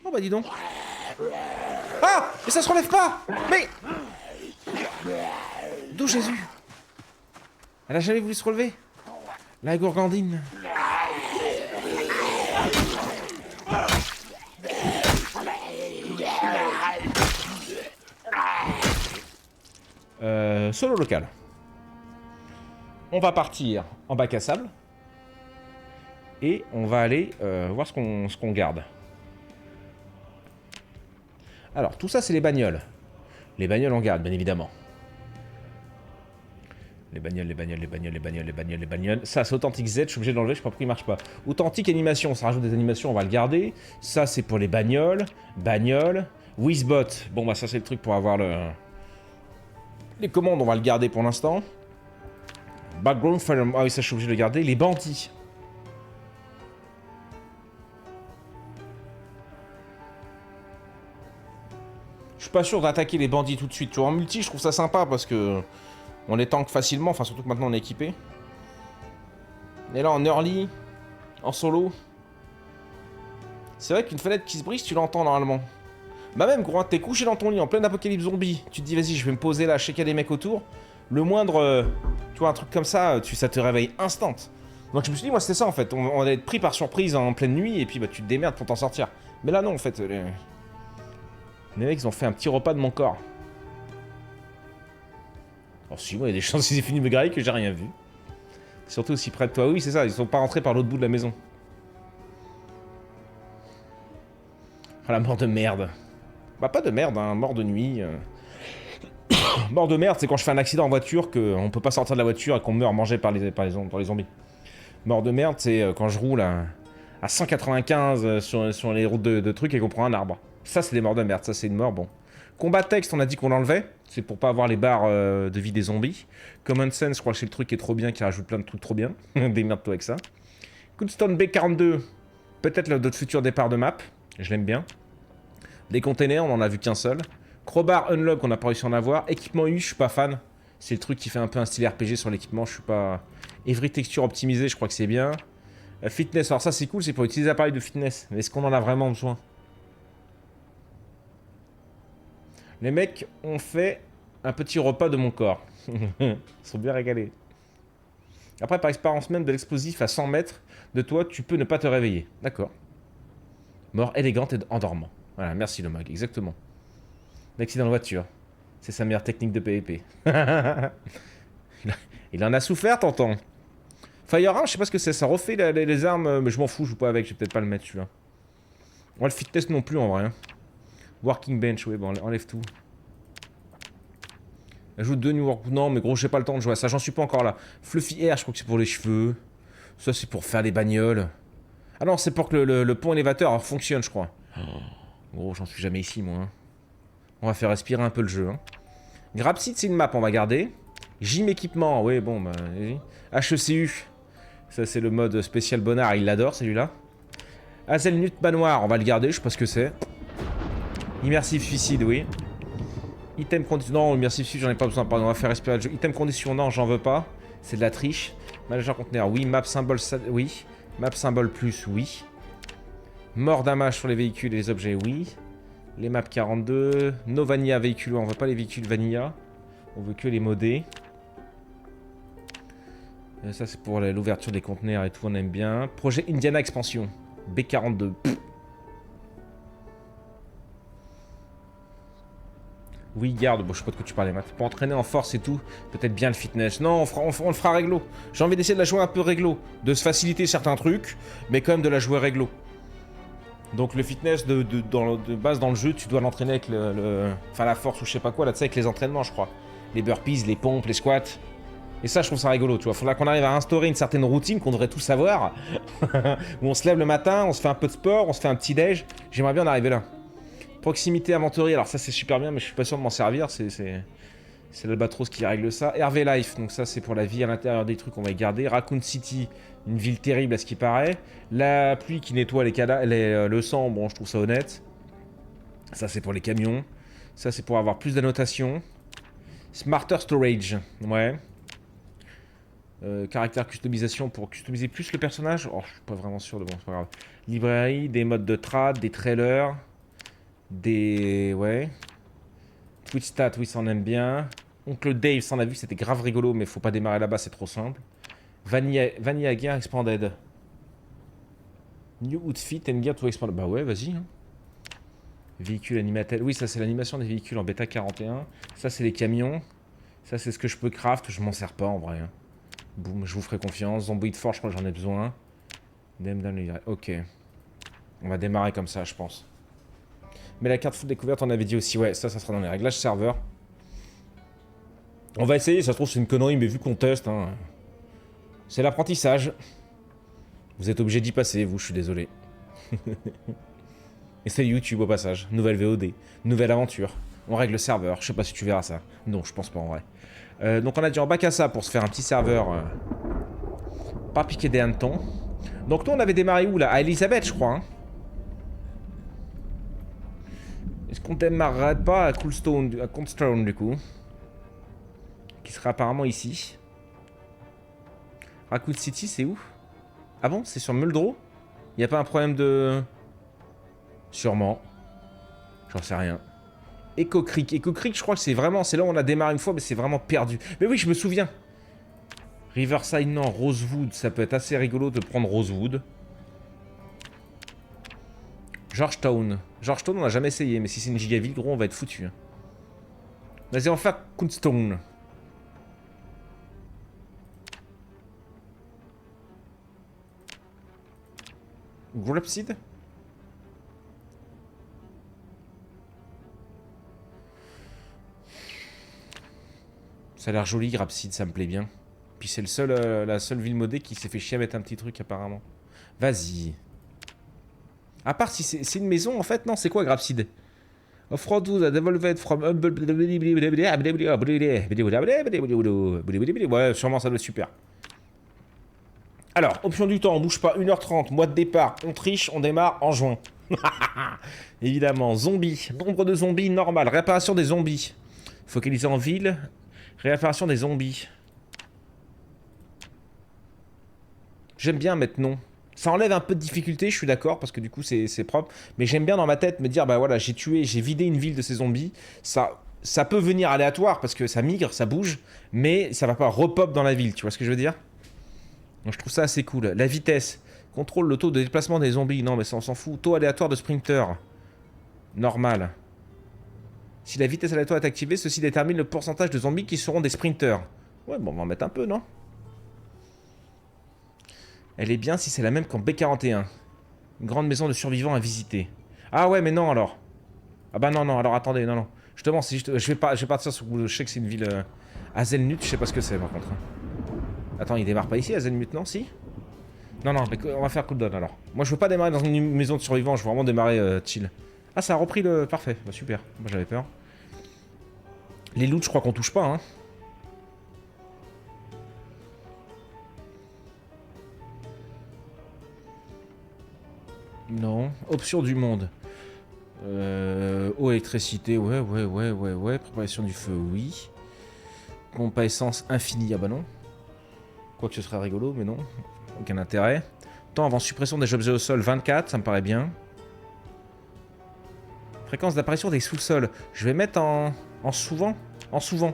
Oh bah dis donc. Ah! Mais ça se relève pas! Mais... D'où Jésus? Elle a jamais voulu se relever. La gourgandine. Solo local. On va partir en bac à sable. Et on va aller voir ce qu'on garde. Alors, tout ça, c'est les bagnoles. Les bagnoles, on garde, bien évidemment. Les bagnoles, les bagnoles, les bagnoles, les bagnoles, les bagnoles, les bagnoles. Ça, c'est Authentic Z, je suis obligé de l'enlever, je sais pas pourquoi il marche pas. Authentic animation, ça rajoute des animations, on va le garder. Ça, c'est pour les bagnoles. Bagnoles. Wizbot, bon, bah, ça, c'est le truc pour avoir les commandes, on va le garder pour l'instant. Background Film, ah oui, ça, je suis obligé de le garder. Les bandits. Je suis pas sûr d'attaquer les bandits tout de suite. Tu vois, en multi, je trouve ça sympa parce que on les tank facilement, enfin surtout que maintenant on est équipé. Mais là en early, en solo, c'est vrai qu'une fenêtre qui se brise, tu l'entends normalement. Bah même gros, t'es couché dans ton lit en pleine apocalypse zombie, tu te dis vas-y je vais me poser là, checker des mecs autour. Le moindre, tu vois un truc comme ça, ça te réveille instant. Donc je me suis dit moi c'était ça en fait, on allait être pris par surprise en pleine nuit et puis bah tu te démerdes pour t'en sortir. Mais là non en fait, les mecs ils ont fait un petit repas de mon corps. Alors si moi il y a des chances qu'ils aient fini de me garer que j'ai rien vu. Surtout aussi près de toi. Oui c'est ça, ils sont pas rentrés par l'autre bout de la maison. Oh la mort de merde. Bah pas de merde, hein, mort de nuit. Mort de merde c'est quand je fais un accident en voiture qu'on peut pas sortir de la voiture et qu'on meurt mangé par les zombies. Mort de merde c'est quand je roule à 195 sur les routes de trucs et qu'on prend un arbre. Ça c'est des morts de merde, ça c'est une mort bon. Combat texte, on a dit qu'on l'enlevait. C'est pour pas avoir les barres de vie des zombies. Common sense, je crois que c'est le truc qui est trop bien, qui rajoute plein de trucs trop bien. Démerde-toi avec ça. Goodstone B42, peut-être notre futur départ de map. Je l'aime bien. Les containers, on en a vu qu'un seul. Crowbar Unlock, on n'a pas réussi à en avoir. Équipement U, je suis pas fan. C'est le truc qui fait un peu un style RPG sur l'équipement, je suis pas... Every texture optimisée, je crois que c'est bien. Fitness, alors ça c'est cool, c'est pour utiliser l'appareil de fitness. Mais est-ce qu'on en a vraiment besoin? Les mecs ont fait un petit repas de mon corps. Ils sont bien régalés. Après, par expérience même de l'explosif à 100 mètres de toi, tu peux ne pas te réveiller. D'accord. Mort élégante et en dormant. Voilà, merci le mag, exactement. L'accident de voiture. C'est sa meilleure technique de PvP. Il en a souffert, t'entends. Firearm, je sais pas ce que c'est, ça refait les armes, mais je m'en fous, je joue pas avec, je vais peut-être pas le mettre celui-là. Ouais, le fitness non plus en vrai. Working bench, ouais, bon, enlève tout. Ajoute 2 New Work. Non, mais gros, j'ai pas le temps de jouer à ça, j'en suis pas encore là. Fluffy Air, je crois que c'est pour les cheveux. Ça, c'est pour faire les bagnoles. Ah non, c'est pour que le pont élévateur fonctionne, je crois. Oh, gros, j'en suis jamais ici, moi. Hein. On va faire respirer un peu le jeu. Hein. Grabseed, c'est une map, on va garder. Gym équipement, oui, bon, bah. HECU. Ça, c'est le mode spécial bonnard, il l'adore, celui-là. Hazelnut manoir, on va le garder, je sais pas ce que c'est. Immersive suicide, oui. Item condition, non, immersive suicide, j'en ai pas besoin, pardon, on va faire respirer le jeu. Item condition, non, j'en veux pas. C'est de la triche. Manager conteneur, oui. Map symbole, oui. Map symbole plus, oui. Mort damage sur les véhicules et les objets, oui. Les maps 42. No vanilla véhicules, on veut pas les véhicules vanilla. On veut que les modés. Ça c'est pour l'ouverture des conteneurs et tout, on aime bien. Projet Indiana Expansion. B42. Pff. Oui, garde, bon, je sais pas de quoi tu parlais, Matt. Pour entraîner en force et tout, peut-être bien le fitness. Non, on le fera réglo. J'ai envie d'essayer de la jouer un peu réglo. De se faciliter certains trucs, mais quand même de la jouer réglo. Donc le fitness de base dans le jeu, tu dois l'entraîner avec enfin la force ou je sais pas quoi, là tu sais, avec les entraînements, je crois. Les burpees, les pompes, les squats. Et ça, je trouve ça rigolo, tu vois. Faudra qu'on arrive à instaurer une certaine routine qu'on devrait tous savoir. Où on se lève le matin, on se fait un peu de sport, on se fait un petit déj. J'aimerais bien en arriver là. Proximité aventurier, alors ça c'est super bien, mais je suis pas sûr de m'en servir. C'est l'Albatros qui règle ça. Hervé Life, donc ça c'est pour la vie à l'intérieur des trucs, on va y garder. Raccoon City, une ville terrible à ce qui paraît. La pluie qui nettoie le sang, bon je trouve ça honnête. Ça c'est pour les camions. Ça c'est pour avoir plus d'annotations. Smarter Storage, ouais. Caractère customisation pour customiser plus le personnage. Oh, je suis pas vraiment sûr de bon, c'est pas grave. Librairie, des modes de trad, des trailers. Des... Ouais. Twitch stat, oui, ça on aime bien. Oncle Dave, ça on a vu que c'était grave rigolo, mais faut pas démarrer là-bas, c'est trop simple. Vanilla Gear Expanded. New Outfit and Gear to Expanded. Bah ouais, vas-y. Hein. Véhicule animatel. Oui, ça c'est l'animation des véhicules en bêta 41. Ça c'est les camions. Ça c'est ce que je peux craft. Je m'en sers pas en vrai. Hein. Boum, je vous ferai confiance. Zombie de force, je crois que j'en ai besoin. Ok. On va démarrer comme ça, je pense. Mais la carte foot découverte, on avait dit aussi. Ouais, ça sera dans les réglages serveur. On va essayer, ça se trouve c'est une connerie, mais vu qu'on teste, hein, c'est l'apprentissage. Vous êtes obligé d'y passer, vous, je suis désolé. Et c'est YouTube au passage. Nouvelle VOD, nouvelle aventure. On règle le serveur, je sais pas si tu verras ça. Non, je pense pas en vrai. Donc on a dit en bac à ça pour se faire un petit serveur. Pas piquer des hannetons. Donc nous on avait démarré où là? À Elisabeth, je crois. Hein. Est-ce qu'on démarrerait pas à Coldstone du coup? Qui sera apparemment ici. Raccoon City, c'est où? Ah bon? C'est sur Muldrow? Y a pas un problème de... Sûrement. J'en sais rien. Echo Creek. Echo Creek, je crois que c'est vraiment... C'est là où on a démarré une fois, mais c'est vraiment perdu. Mais oui, je me souviens. Riverside, non. Rosewood, ça peut être assez rigolo de prendre Rosewood. Georgetown. Georgetown, on n'a jamais essayé, mais si c'est une gigaville, gros, on va être foutu. Vas-y, on fait Coldstone. Grapseed. Ça a l'air joli, Grapseed, ça me plaît bien. Puis c'est la seule ville modée qui s'est fait chier à mettre un petit truc apparemment. Vas-y. À part si c'est une maison en fait, non, c'est quoi Grapseed? Off-road a developed from... Ouais, sûrement ça doit être super. Alors, option du temps, on bouge pas, 1h30, mois de départ, on triche, on démarre en juin. Évidemment, zombies, nombre de zombies normal, réapparition des zombies. Focaliser en ville, réapparition des zombies. J'aime bien mettre non. Ça enlève un peu de difficulté, je suis d'accord, parce que du coup c'est propre. Mais j'aime bien dans ma tête me dire, bah voilà, j'ai vidé une ville de ces zombies. Ça peut venir aléatoire, parce que ça migre, ça bouge, mais ça va pas repop dans la ville, tu vois ce que je veux dire? Donc je trouve ça assez cool. La vitesse. Contrôle le taux de déplacement des zombies. Non, mais ça, on s'en fout. Taux aléatoire de sprinter. Normal. Si la vitesse aléatoire est activée, ceci détermine le pourcentage de zombies qui seront des sprinters. Ouais, bon, on va en mettre un peu, non? Elle est bien si c'est la même qu'en B41. Une grande maison de survivants à visiter. Ah ouais, mais non, alors. Ah bah non, non, alors attendez, non, non. Justement, si je vais partir sur... Je sais que c'est une ville... Hazelnut, je sais pas ce que c'est, par contre. Attends, il démarre pas ici, Hazelnut, non? Si? Non, non, mais on va faire cooldown alors. Moi, je veux pas démarrer dans une maison de survivants, je veux vraiment démarrer chill. Ah, ça a repris le... Parfait, bah, super. Moi, j'avais peur. Les loots, je crois qu'on touche pas, hein. Non. Option du monde. Eau, électricité, ouais. Préparation du feu, oui. Pompe à essence infinie, ah bah non. Quoique ce serait rigolo, mais non. Aucun intérêt. Temps avant suppression des objets au sol, 24, ça me paraît bien. Fréquence d'apparition des sous-sols. Je vais mettre en souvent. En souvent.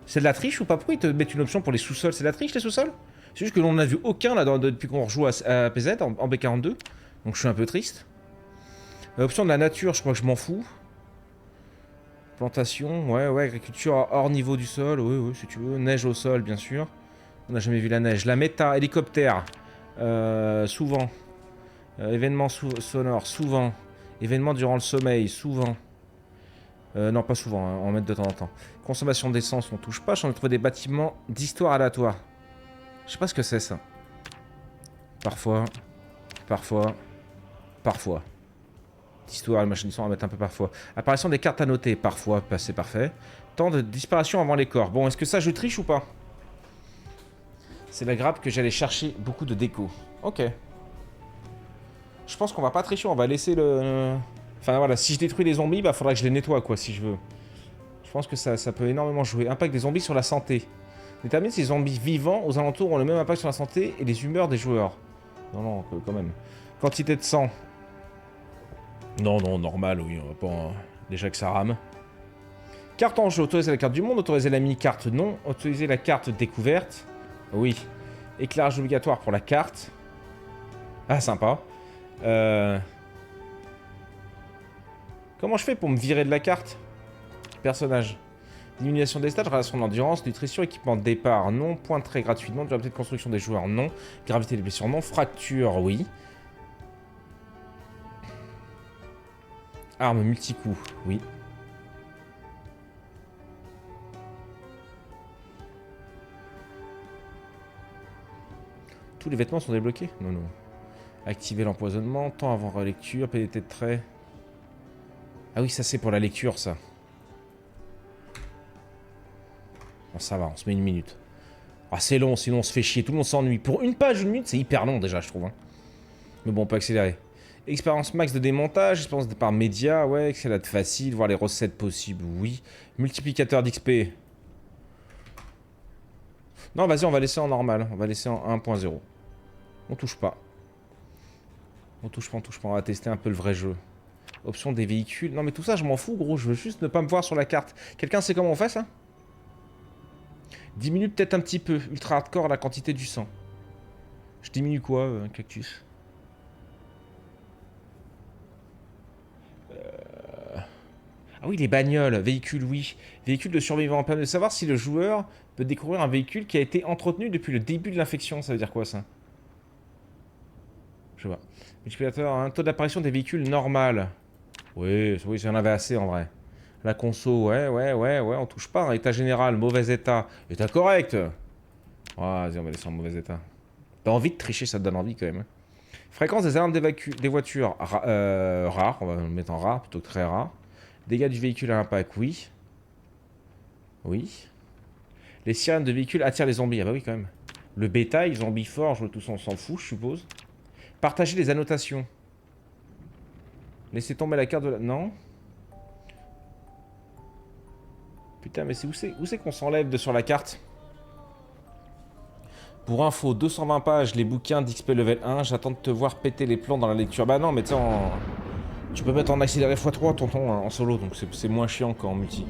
C'est de la triche ou pas? Pourquoi ils te mettent une option pour les sous-sols? C'est de la triche, les sous-sols? C'est juste que l'on n'a vu aucun là depuis qu'on rejoue à PZ en B42. Donc je suis un peu triste. Option de la nature, je crois que je m'en fous. Plantation, ouais, agriculture hors niveau du sol, oui, si tu veux. Neige au sol, bien sûr. On n'a jamais vu la neige. La méta, hélicoptère, souvent. Événements sonores, souvent. Événements durant le sommeil, souvent. Non, pas souvent, hein, on met de temps en temps. Consommation d'essence, on touche pas. Je suis en train de trouver des bâtiments d'histoire aléatoire. Je sais pas ce que c'est, ça. Parfois. D'histoire, les machines d'histoire, on va mettre un peu parfois. Apparition des cartes à noter, parfois, c'est parfait. Temps de disparition avant les corps. Bon, est-ce que ça, je triche ou pas? C'est la grappe que j'allais chercher beaucoup de déco. Ok. Je pense qu'on va pas tricher, on va laisser le... Enfin voilà, si je détruis les zombies, bah faudra que je les nettoie quoi, si je veux. Je pense que ça peut énormément jouer. Impact des zombies sur la santé. Détermine si les zombies vivants aux alentours ont le même impact sur la santé et les humeurs des joueurs. Non, quand même. Quantité de sang. Non, non, normal, oui, on va pas... Déjà que ça rame. Carte en jeu, autoriser la carte du monde, autoriser la mini-carte, non. Autoriser la carte découverte, oui. Éclairage obligatoire pour la carte. Ah, sympa. Comment je fais pour me virer de la carte? Personnage. Diminution des stats, relation d'endurance, nutrition, équipement de départ, non. Point de trait gratuitement, durabilité de construction des joueurs, non. Gravité des blessures, non. Fracture, oui. Arme multi-coup, oui. Tous les vêtements sont débloqués? Non, non. Activer l'empoisonnement, temps avant relecture, pénalité de trait. Ah oui, ça c'est pour la lecture, ça. Bon, ça va, on se met une minute. Ah, c'est long, sinon on se fait chier, tout le monde s'ennuie. Pour une page, une minute, c'est hyper long déjà, je trouve. Hein. Mais bon, on peut accélérer. Expérience max de démontage, expérience de départ média, ouais, escalade facile, voir les recettes possibles, oui. Multiplicateur d'XP. Non, vas-y, on va laisser en normal, on va laisser en 1.0. On touche pas. On touche pas, on touche pas, on va tester un peu le vrai jeu. Option des véhicules. Non mais tout ça je m'en fous gros, je veux juste ne pas me voir sur la carte. Quelqu'un sait comment on fait ça? Diminue peut-être un petit peu, ultra hardcore la quantité du sang. Je diminue quoi, cactus? Ah oui, les bagnoles, véhicules, oui. Véhicules de survivants. Permet de savoir si le joueur peut découvrir un véhicule qui a été entretenu depuis le début de l'infection. Ça veut dire quoi ça? Je sais pas. Multiplicateur, un taux d'apparition des véhicules normal. Oui, oui, j'en avais assez en vrai. La conso, ouais, on touche pas. État général, mauvais état. État correct. Vas-y, on va laisser en mauvais état. T'as envie de tricher, ça te donne envie quand même. Fréquence des alarmes des voitures, rare, on va le mettre en rare plutôt que très rare. Dégâts du véhicule à impact, oui. Oui. Les sirènes de véhicules attirent les zombies, ah bah oui quand même. Le bétail, zombie forge, tout ça on s'en fout, je suppose. Partager les annotations. Laissez tomber la carte de la... Non. Putain, mais c'est où c'est qu'on s'enlève de sur la carte? Pour info, 220 pages, les bouquins d'XP level 1. J'attends de te voir péter les plombs dans la lecture. Bah non, mais tu sais, tu peux mettre en accéléré x3, tonton, en solo, donc c'est moins chiant qu'en multi.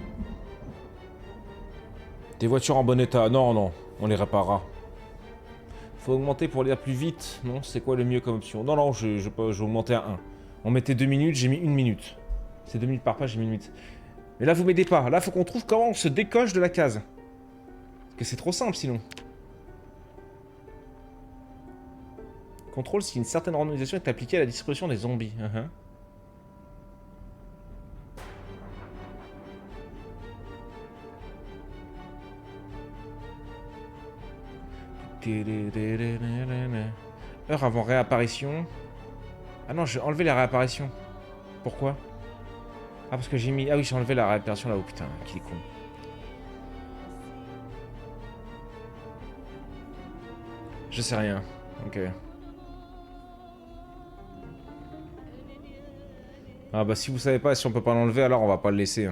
Des voitures en bon état. Non, non, on les réparera. Faut augmenter pour lire plus vite. Non, c'est quoi le mieux comme option? Non, non, je vais augmenter à 1. On mettait 2 minutes, j'ai mis 1 minute. C'est 2 minutes par page, j'ai mis 1 minute. Mais là, vous m'aidez pas. Là, faut qu'on trouve comment on se décoche de la case. Parce que c'est trop simple, sinon. Contrôle si une certaine randomisation est appliquée à la distribution des zombies. Heure avant réapparition. Ah non, j'ai enlevé la réapparition. Pourquoi? Ah, parce que j'ai mis... Ah oui, j'ai enlevé la réapparition là-haut, putain, qu'il est con. Je sais rien. Ok. Ah bah si vous savez pas si on peut pas l'enlever, alors on va pas le laisser.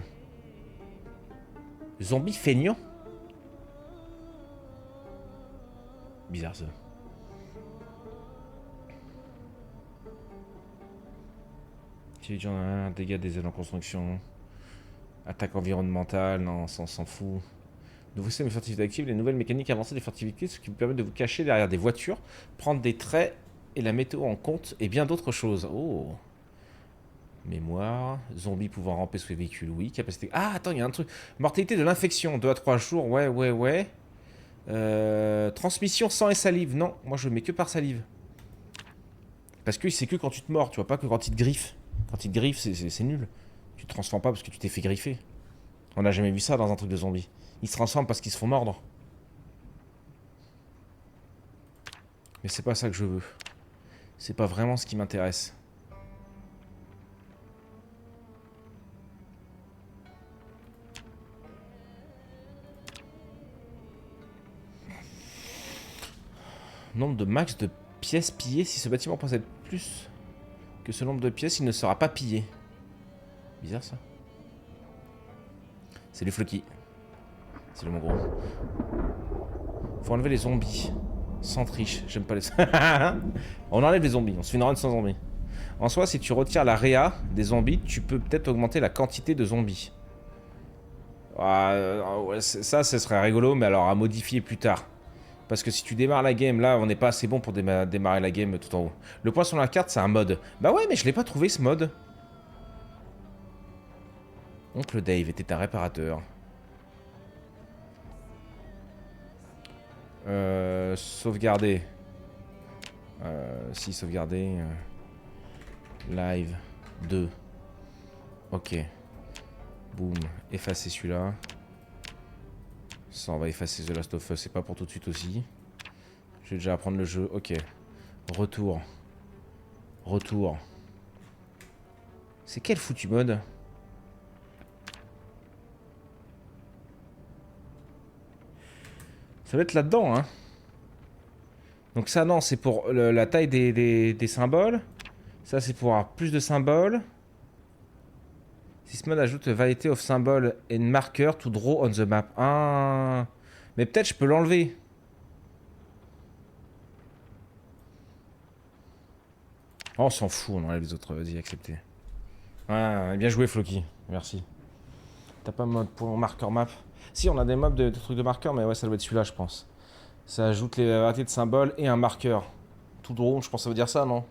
Zombie feignant? Bizarre ça. Dégâts des ailes en construction. Attaque environnementale, non, ça on s'en fout. Nouveau système de furtivité active, les nouvelles mécaniques avancées des furtivités, ce qui vous permet de vous cacher derrière des voitures, prendre des traits et la météo en compte, et bien d'autres choses. Oh. Mémoire, zombies pouvant ramper sous les véhicules, oui. Capacité... Ah, attends, il y a un truc. Mortalité de l'infection, 2 à 3 jours, ouais. Transmission sang et salive, non, moi je mets que par salive. Parce que c'est que quand tu te mords, tu vois pas que quand il te griffe. Quand il te griffe, c'est nul. Tu te transformes pas parce que tu t'es fait griffer. On n'a jamais vu ça dans un truc de zombie. Ils se transforment parce qu'ils se font mordre. Mais c'est pas ça que je veux. C'est pas vraiment ce qui m'intéresse. Nombre de max de pièces pillées. Si ce bâtiment possède plus que ce nombre de pièces, il ne sera pas pillé. Bizarre ça. C'est les floquis. C'est le mon gros. Faut enlever les zombies. Sans triche. J'aime pas les... On enlève les zombies. On se fait une run sans zombies. En soi, si tu retires la réa des zombies, tu peux peut-être augmenter la quantité de zombies. Ouais, ça, ce serait rigolo, mais alors à modifier plus tard. Parce que si tu démarres la game, là, on n'est pas assez bon pour démarrer la game tout en haut. Le point sur la carte, c'est un mode. Bah ouais, mais je l'ai pas trouvé, ce mode. Oncle Dave était un réparateur. Sauvegarder. Si, sauvegarder. Live 2. Ok. Boum. Effacer celui-là. Ça, on va effacer The Last of Us. C'est pas pour tout de suite aussi. Je vais déjà apprendre le jeu. Ok. Retour. Retour. C'est quel foutu mode? Ça va être là-dedans, hein. Donc ça, non, c'est pour la taille des symboles. Ça, c'est pour avoir plus de symboles. This mode ajoute variety of symbol and marker to draw on the map. Ah. Mais peut-être je peux l'enlever. Oh, on s'en fout, on enlève les autres. Vas-y, accepter. Ah, bien joué, Floki. Merci. T'as pas mode pour marqueur map? Si, on a des mobs de trucs de marqueur, mais ouais, ça doit être celui-là, je pense. Ça ajoute les variétés de symboles et un marqueur. Tout drôle, je pense que ça veut dire ça, non?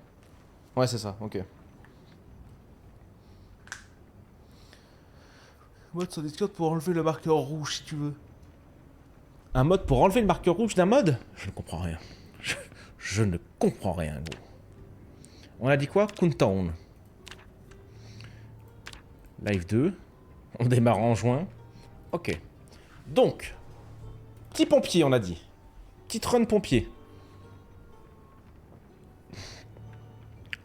Ouais, c'est ça, ok. Mode sur Discord pour enlever le marqueur rouge, si tu veux. Un mode pour enlever le marqueur rouge d'un mode? Je ne comprends rien. Je ne comprends rien, gros. On a dit quoi? Countdown. Live 2. On démarre en juin. Ok. Donc, petit pompier, on a dit. Petite run pompier.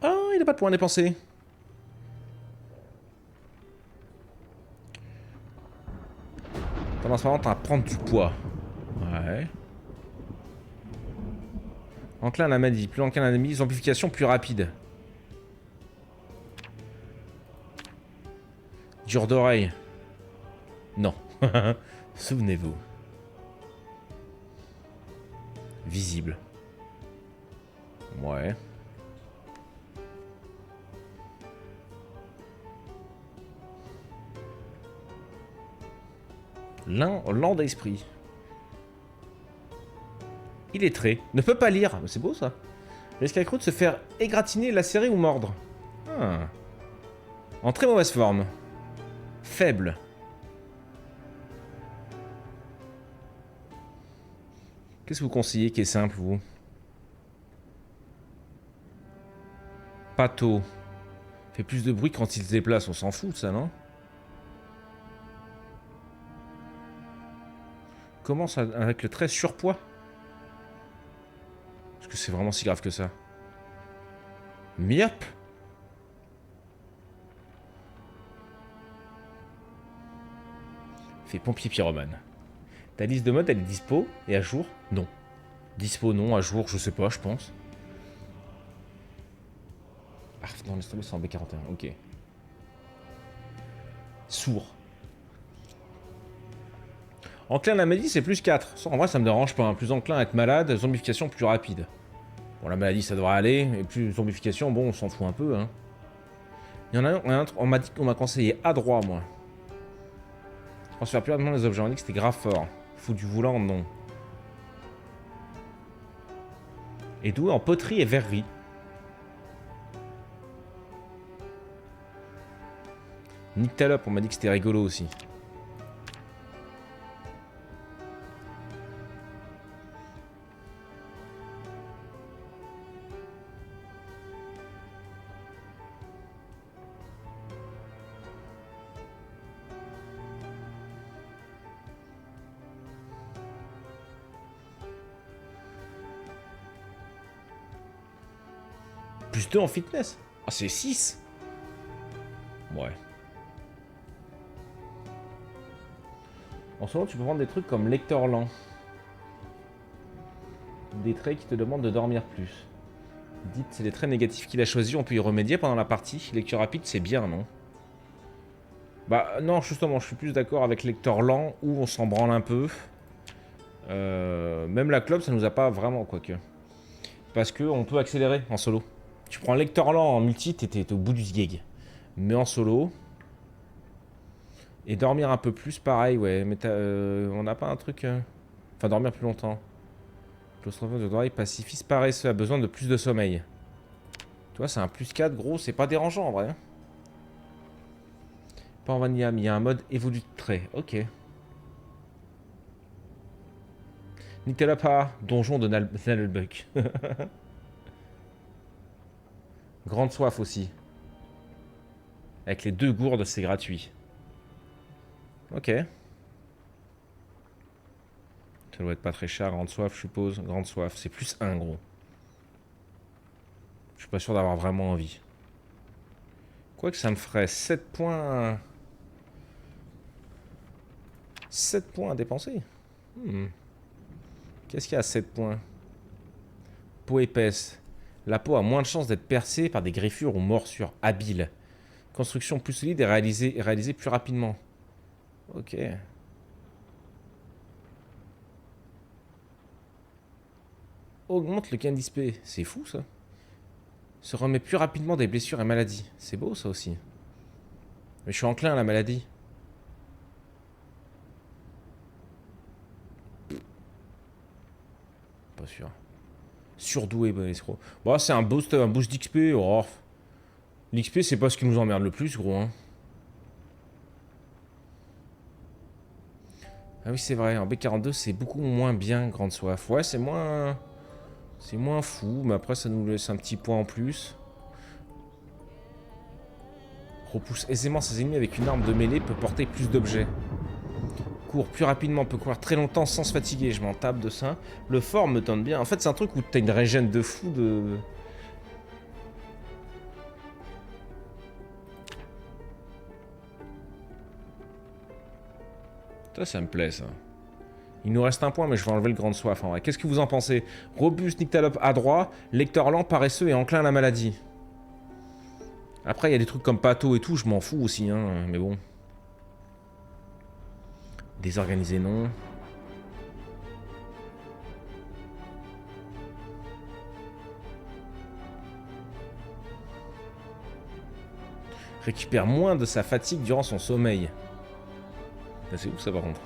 Ah, il n'a pas de point à dépenser. Tendance à prendre du poids. Ouais. Enclin à la maladie. Plus enclin à l'ennemi. Zombification plus rapide. Dur d'oreille. Non. Souvenez-vous. Visible. Ouais. Lent d'esprit. Il est trait. Ne peut pas lire. C'est beau ça. Risque accru de se faire égratigner, lacérer ou mordre. Ah. En très mauvaise forme. Faible. Qu'est-ce que vous conseillez qui est simple, vous? Pâteau. Fait plus de bruit quand il se déplace, on s'en fout de ça, non? Commence avec le trait surpoids. Est-ce que c'est vraiment si grave que ça? Myope. Fait pompier pyromane. Ta liste de modes, elle est dispo et à jour? Non. Dispo, non. À jour, je sais pas, je pense. Ah, non, laisse tomber, c'est en B41. Ok. Sourd. Enclin à la maladie, c'est plus 4. Ça, en vrai, ça me dérange pas. Hein. Plus enclin à être malade, zombification plus rapide. Bon, la maladie, ça devrait aller. Et plus zombification, bon, on s'en fout un peu. Hein. Il y en a un, on m'a dit qu'on m'a conseillé à droit, moi. Transfère plus rapidement les objets. On m'a dit que c'était grave fort. Fou du volant, non. Et d'où en poterie et verrerie. Nick Talop, on m'a dit que c'était rigolo aussi. Plus 2 en fitness. Ah, c'est 6. Ouais. En ce moment, tu peux prendre des trucs comme lecteur lent. Des traits qui te demandent de dormir plus. Dites, c'est les traits négatifs qu'il a choisis, on peut y remédier pendant la partie. Lecture rapide, c'est bien, non? Bah non, justement, je suis plus d'accord avec lecteur lent, où on s'en branle un peu. Même la clope, ça nous a pas vraiment, quoique. Parce qu'on peut accélérer en solo. Tu prends lecteur lent en multi, t'es au bout du sgeg. Mais en solo. Et dormir un peu plus, pareil, ouais. Mais on n'a pas un truc... Enfin, dormir plus longtemps. Claustrophone de droit, pacifiste paresseux, a besoin de plus de sommeil. Tu vois, c'est un plus 4, gros, c'est pas dérangeant en vrai. Pas en vanilla, mais il y a un mode évolue de trait. Ok. Nictelapa, donjon de Nalbuck. Grande soif aussi. Avec les 2 gourdes, c'est gratuit. Ok. Ça doit être pas très cher. Grande soif, je suppose. Grande soif, c'est plus 1, gros. Je suis pas sûr d'avoir vraiment envie. Quoique ça me ferait 7 points... 7 points à dépenser. Qu'est-ce qu'il y a à 7 points? Peau épaisse. La peau a moins de chances d'être percée par des griffures ou morsures. Habile. Construction plus solide et réalisée plus rapidement. Ok. Augmente le gain d'XP. C'est fou ça. Se remet plus rapidement des blessures et maladies. C'est beau ça aussi. Mais je suis enclin à la maladie. Pas sûr. Surdoué, bon escroc. Bon, c'est un boost d'XP. Oh. L'XP, c'est pas ce qui nous emmerde le plus, gros. Hein. Ah oui, c'est vrai. En B42, c'est beaucoup moins bien, Grande Soif. Ouais, c'est moins... C'est moins fou, mais après, ça nous laisse un petit point en plus. Repousse aisément ses ennemis avec une arme de mêlée, peut porter plus d'objets. Court plus rapidement, peut courir très longtemps sans se fatiguer. Je m'en tape de ça. Le fort me tente bien. En fait, c'est un truc où t'as une régène de fou de... Ça me plaît, ça. Il nous reste un point, mais je vais enlever le Grande Soif, en vrai. Qu'est-ce que vous en pensez? Robuste, Nyctalope adroit, lecteur lent, paresseux et enclin à la maladie. Après, il y a des trucs comme Pato et tout, je m'en fous aussi, hein, mais bon. Désorganisé, non. Récupère moins de sa fatigue durant son sommeil. C'est ouf ça par contre.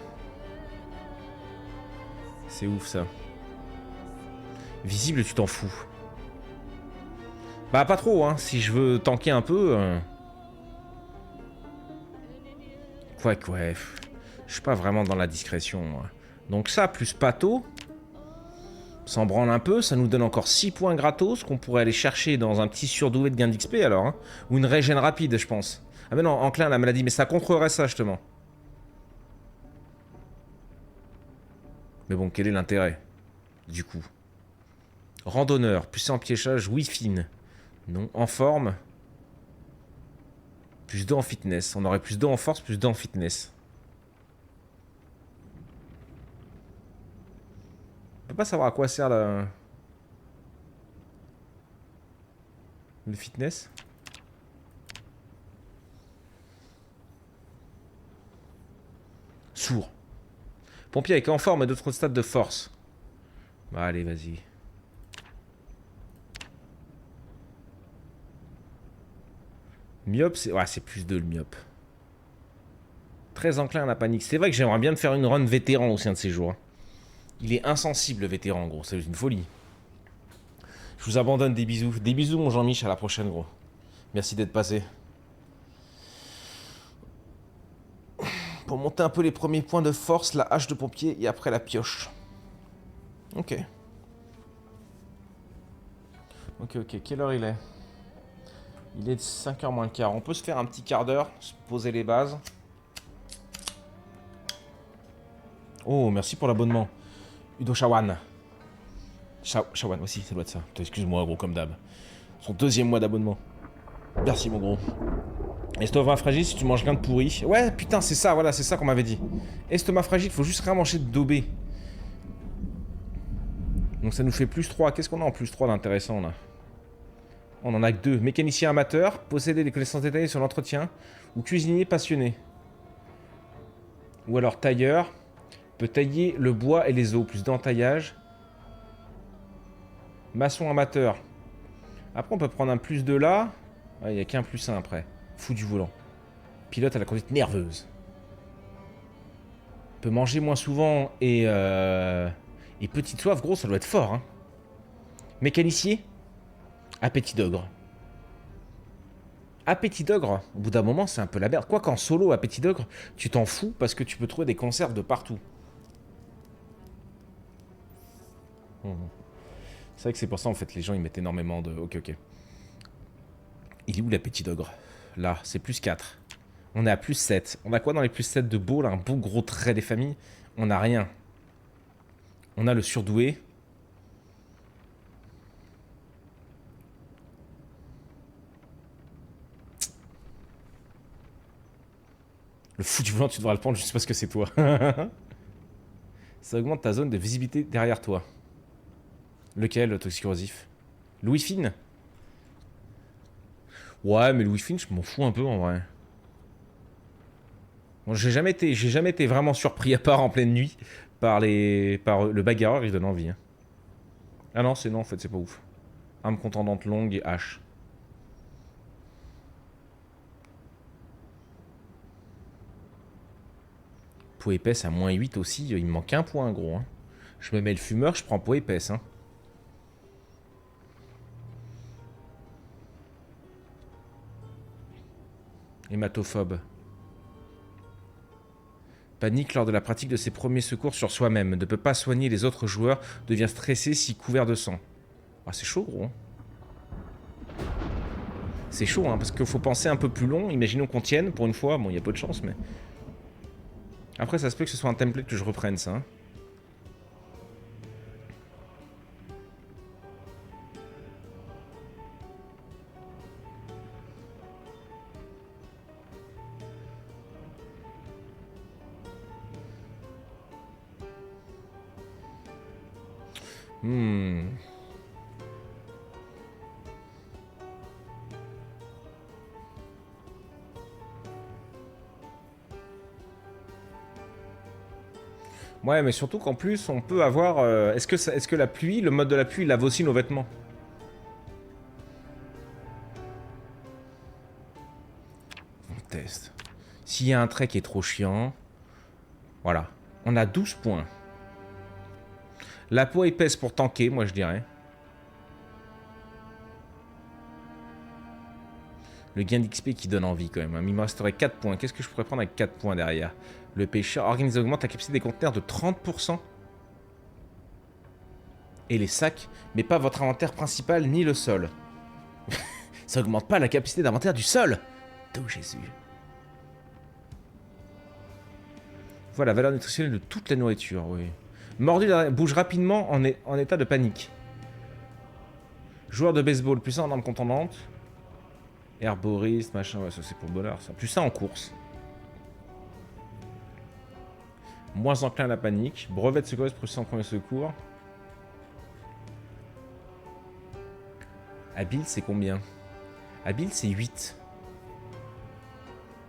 C'est ouf ça. Visible, tu t'en fous. Bah pas trop, hein. Si je veux tanker un peu... Ouais. Je suis pas vraiment dans la discrétion, moi. Donc ça, plus Pato... S'en branle un peu, ça nous donne encore 6 points gratos qu'on pourrait aller chercher dans un petit surdoué de gain d'XP alors. Hein. Ou une régène rapide, je pense. Ah mais non, enclin à la maladie, mais ça contrerait ça justement. Mais bon, quel est l'intérêt du coup? Randonneur, puissant piéchage, oui fine. Non, en forme. Plus 2 en fitness. On aurait plus 2 en force, plus 2 en fitness. On peut pas savoir à quoi sert le fitness. Sourd. Pompier avec en forme et d'autres stades de force. Bah allez, vas-y. Myope, c'est... Ouais, c'est plus 2 le myope. Très enclin à la panique. C'est vrai que j'aimerais bien me faire une run vétéran au sein de ces jours. Il est insensible, le vétéran, gros. C'est une folie. Je vous abandonne, des bisous. Des bisous, mon Jean-Mich. À la prochaine, gros. Merci d'être passé. Pour monter un peu les premiers points de force, la hache de pompier et après la pioche. Ok. Ok. Quelle heure il est? Il est de 5h moins le quart. On peut se faire un petit quart d'heure, se poser les bases. Oh, merci pour l'abonnement. Udo Shawan. Shawan aussi, ça doit être ça. Excuse-moi, gros, comme d'hab. Son 2e mois d'abonnement. Merci, mon gros. Estomac fragile si tu manges rien de pourri. Ouais, putain, c'est ça, voilà, c'est ça qu'on m'avait dit. Estomac fragile, faut juste rien manger de daubé. Donc ça nous fait plus 3. Qu'est-ce qu'on a en plus 3 d'intéressant, là? On en a que 2. Mécanicien amateur, posséder des connaissances détaillées sur l'entretien, ou cuisinier passionné. Ou alors tailleur, peut tailler le bois et les os, plus d'entaillage. Maçon amateur, Après, on peut prendre un plus 2 là. Il n'y a qu'un plus 1 après. Fou du volant. Pilote à la conduite nerveuse. Peut manger moins souvent et petite soif, gros, ça doit être fort, hein. Mécanicier. Appétit d'ogre. Appétit d'ogre, au bout d'un moment, c'est un peu la merde. Quoi qu'en solo, appétit d'ogre, tu t'en fous parce que tu peux trouver des conserves de partout. C'est vrai que c'est pour ça, en fait, les gens, ils mettent énormément de... Ok, ok. Il est où l'appétit d'ogre? Là, c'est plus 4. On est à plus 7. On a quoi dans les plus 7 de beau, là? Un beau gros trait des familles? On n'a rien. On a le surdoué. Le fou du volant, tu devras le prendre juste parce que c'est toi. Ça augmente ta zone de visibilité derrière toi. Lequel, le toxique corrosif? Louis Fine? Ouais, mais Louis Fine, je m'en fous un peu en vrai. Bon, j'ai jamais été vraiment surpris, à part en pleine nuit, par le bagarreur, il donne envie. Hein. Ah non, c'est non, en fait, c'est pas ouf. Arme contendante longue et hache. Peau épaisse à moins 8 aussi, il me manque un point, gros. Hein. Je me mets le fumeur, je prends peau épaisse. Hein. Hématophobe. Panique lors de la pratique de ses premiers secours sur soi-même. Ne peut pas soigner les autres joueurs. Devient stressé si couvert de sang. Ah, c'est chaud, gros. C'est chaud, hein, parce qu'il faut penser un peu plus long. Imaginons qu'on tienne pour une fois. Bon, il y a peu de chance, mais... Après, ça se peut que ce soit un template que je reprenne, ça. Hein. Ouais, mais surtout qu'en plus, on peut avoir... est-ce que la pluie, le mode de la pluie, lave aussi nos vêtements? On teste. S'il y a un trait qui est trop chiant... Voilà. On a 12 points. La peau épaisse pour tanker, moi je dirais. Le gain d'XP qui donne envie quand même. Hein. Il me resterait 4 points. Qu'est-ce que je pourrais prendre avec 4 points derrière? Le pêcheur organise augmente la capacité des conteneurs de 30%. Et les sacs, mais pas votre inventaire principal ni le sol. Ça augmente pas la capacité d'inventaire du sol. Oh Jésus. Voilà, valeur nutritionnelle de toute la nourriture, oui. Mordu bouge rapidement en état de panique. Joueur de baseball, plus 1 en arme contendante. Herboriste, machin, ouais, ça c'est pour le bonheur, ça. Plus ça en course. Moins enclin à la panique. Brevet de secouriste, plus 1 en premier secours. Habile, c'est combien? Habile, c'est 8.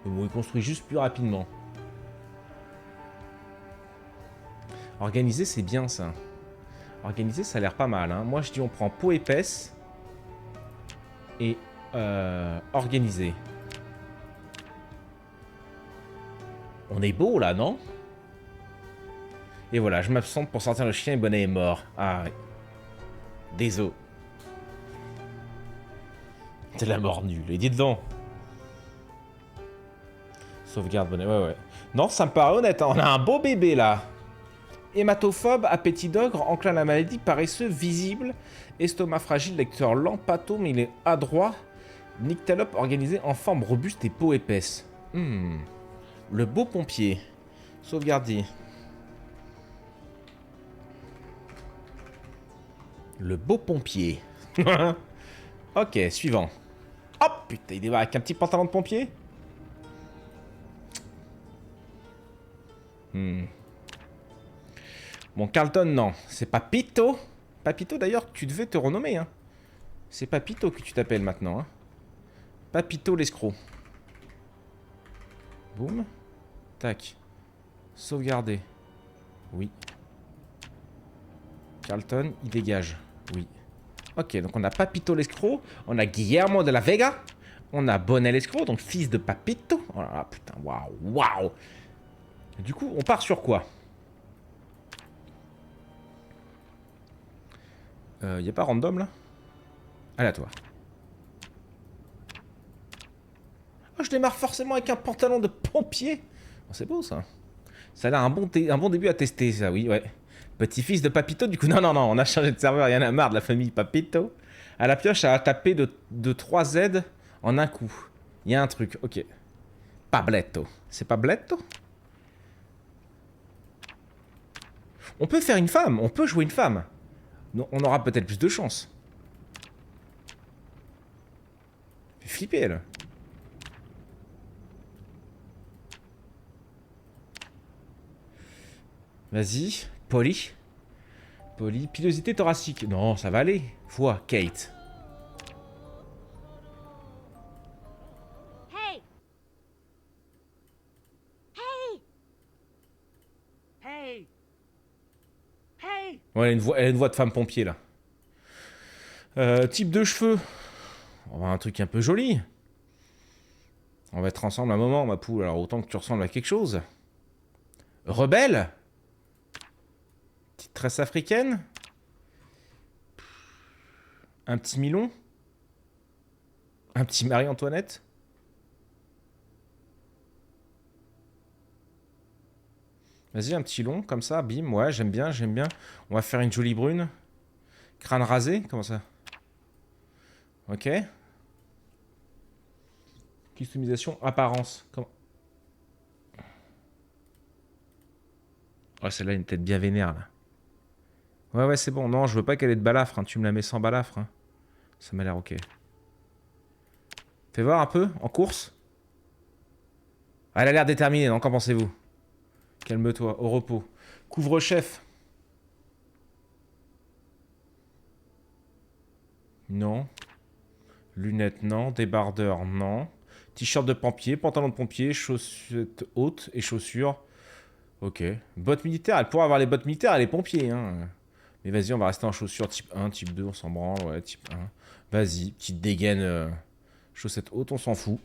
Mais bon, il construit juste plus rapidement. Organiser, c'est bien ça. Organiser, ça a l'air pas mal. Hein. Moi, je dis on prend peau épaisse et organiser. On est beau là, non? Et voilà, je m'absente pour sortir le chien et Bonnet est mort. Ah, désolé. C'est la mort nulle. Et dis dedans. Sauvegarde Bonnet, ouais, ouais. Non, ça me paraît honnête. Hein. On a un beau bébé là. Hématophobe, appétit d'ogre, enclin à la maladie, paresseux, visible, estomac fragile, lecteur lent, pâteau, mais il est adroit, nyctalope organisé en forme robuste et peau épaisse. Le beau pompier. Sauvegarder. Le beau pompier. Ok, suivant. Oh putain, il démarre avec un petit pantalon de pompier. Bon, Carlton, non. C'est Papito. Papito, d'ailleurs, tu devais te renommer. Hein. C'est Papito que tu t'appelles maintenant. Hein. Papito l'escroc. Boum. Tac. Sauvegarder. Oui. Carlton, il dégage. Oui. Ok, donc on a Papito l'escroc, on a Guillermo de la Vega, on a Bonnet l'escroc, donc fils de Papito. Oh là là, putain, waouh, waouh. Du coup, on part sur quoi? Y a pas random là? Aléatoire. Oh, je démarre forcément avec un pantalon de pompier. Oh, c'est beau ça. Ça a l'air un bon début à tester, ça, oui, ouais. Petit-fils de Papito, du coup, non, non, non, on a changé de serveur, il y en a marre de la famille Papito. À la pioche, ça a tapé de 3 Z en un coup. Il y a un truc, ok. Pabletto. C'est Pabletto? On peut faire une femme, on peut jouer une femme. Non, on aura peut-être plus de chance. Fait flipper, elle. Vas-y, Polly. Polly, pilosité thoracique. Non, ça va aller. Vois, Kate. Hey! Hey! Hey! Hey! Ouais, elle a une voix de femme pompier, là. Type de cheveux. On va un truc un peu joli. On va être ensemble un moment, ma poule. Alors autant que tu ressembles à quelque chose. Rebelle. Petite tresse africaine. Un petit Milon. Un petit Marie-Antoinette. Vas-y, un petit long, comme ça, bim. Ouais, j'aime bien, j'aime bien. On va faire une jolie brune. Crâne rasé, comment ça? Ok. Customisation, apparence. Comment? Oh, celle-là, une tête bien vénère, là. Ouais, ouais, c'est bon. Non, je veux pas qu'elle ait de balafre. Hein. Tu me la mets sans balafre. Hein. Ça m'a l'air ok. Fais voir un peu, en course. Ah, elle a l'air déterminée, non? Qu'en pensez-vous? Calme-toi, au repos. Couvre-chef. Non. Lunettes, non. Débardeur, non. T-shirt de pompier, pantalon de pompier, chaussettes hautes et chaussures. Ok. Bottes militaires, elle pourra avoir les bottes militaires, elle est pompier. Hein. Mais vas-y, on va rester en chaussures type 1, type 2, on s'en branle. Ouais, type 1. Vas-y, petite dégaine. Chaussettes hautes, on s'en fout.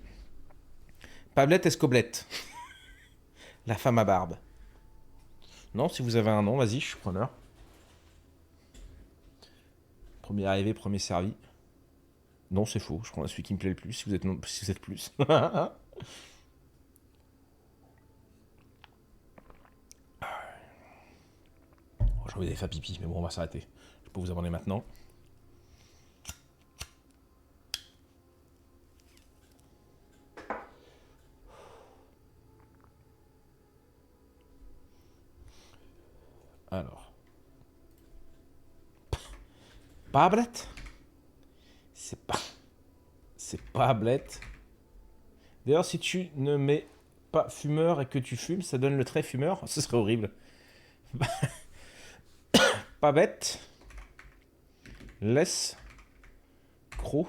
Pablette Escoblette. La femme à barbe. Non, si vous avez un nom, vas-y, je suis preneur. Premier arrivé, premier servi. Non, c'est faux. Je prends celui qui me plaît le plus, si vous êtes, non, si vous êtes plus. Oh, j'ai envie d'aller faire pipi, mais bon, on va s'arrêter. Je peux vous abonner maintenant. Alors. Pablette. C'est pas... C'est Pablette. D'ailleurs, si tu ne mets pas fumeur et que tu fumes, ça donne le trait fumeur. Ce serait horrible. Pas bête. Laisse. Cro.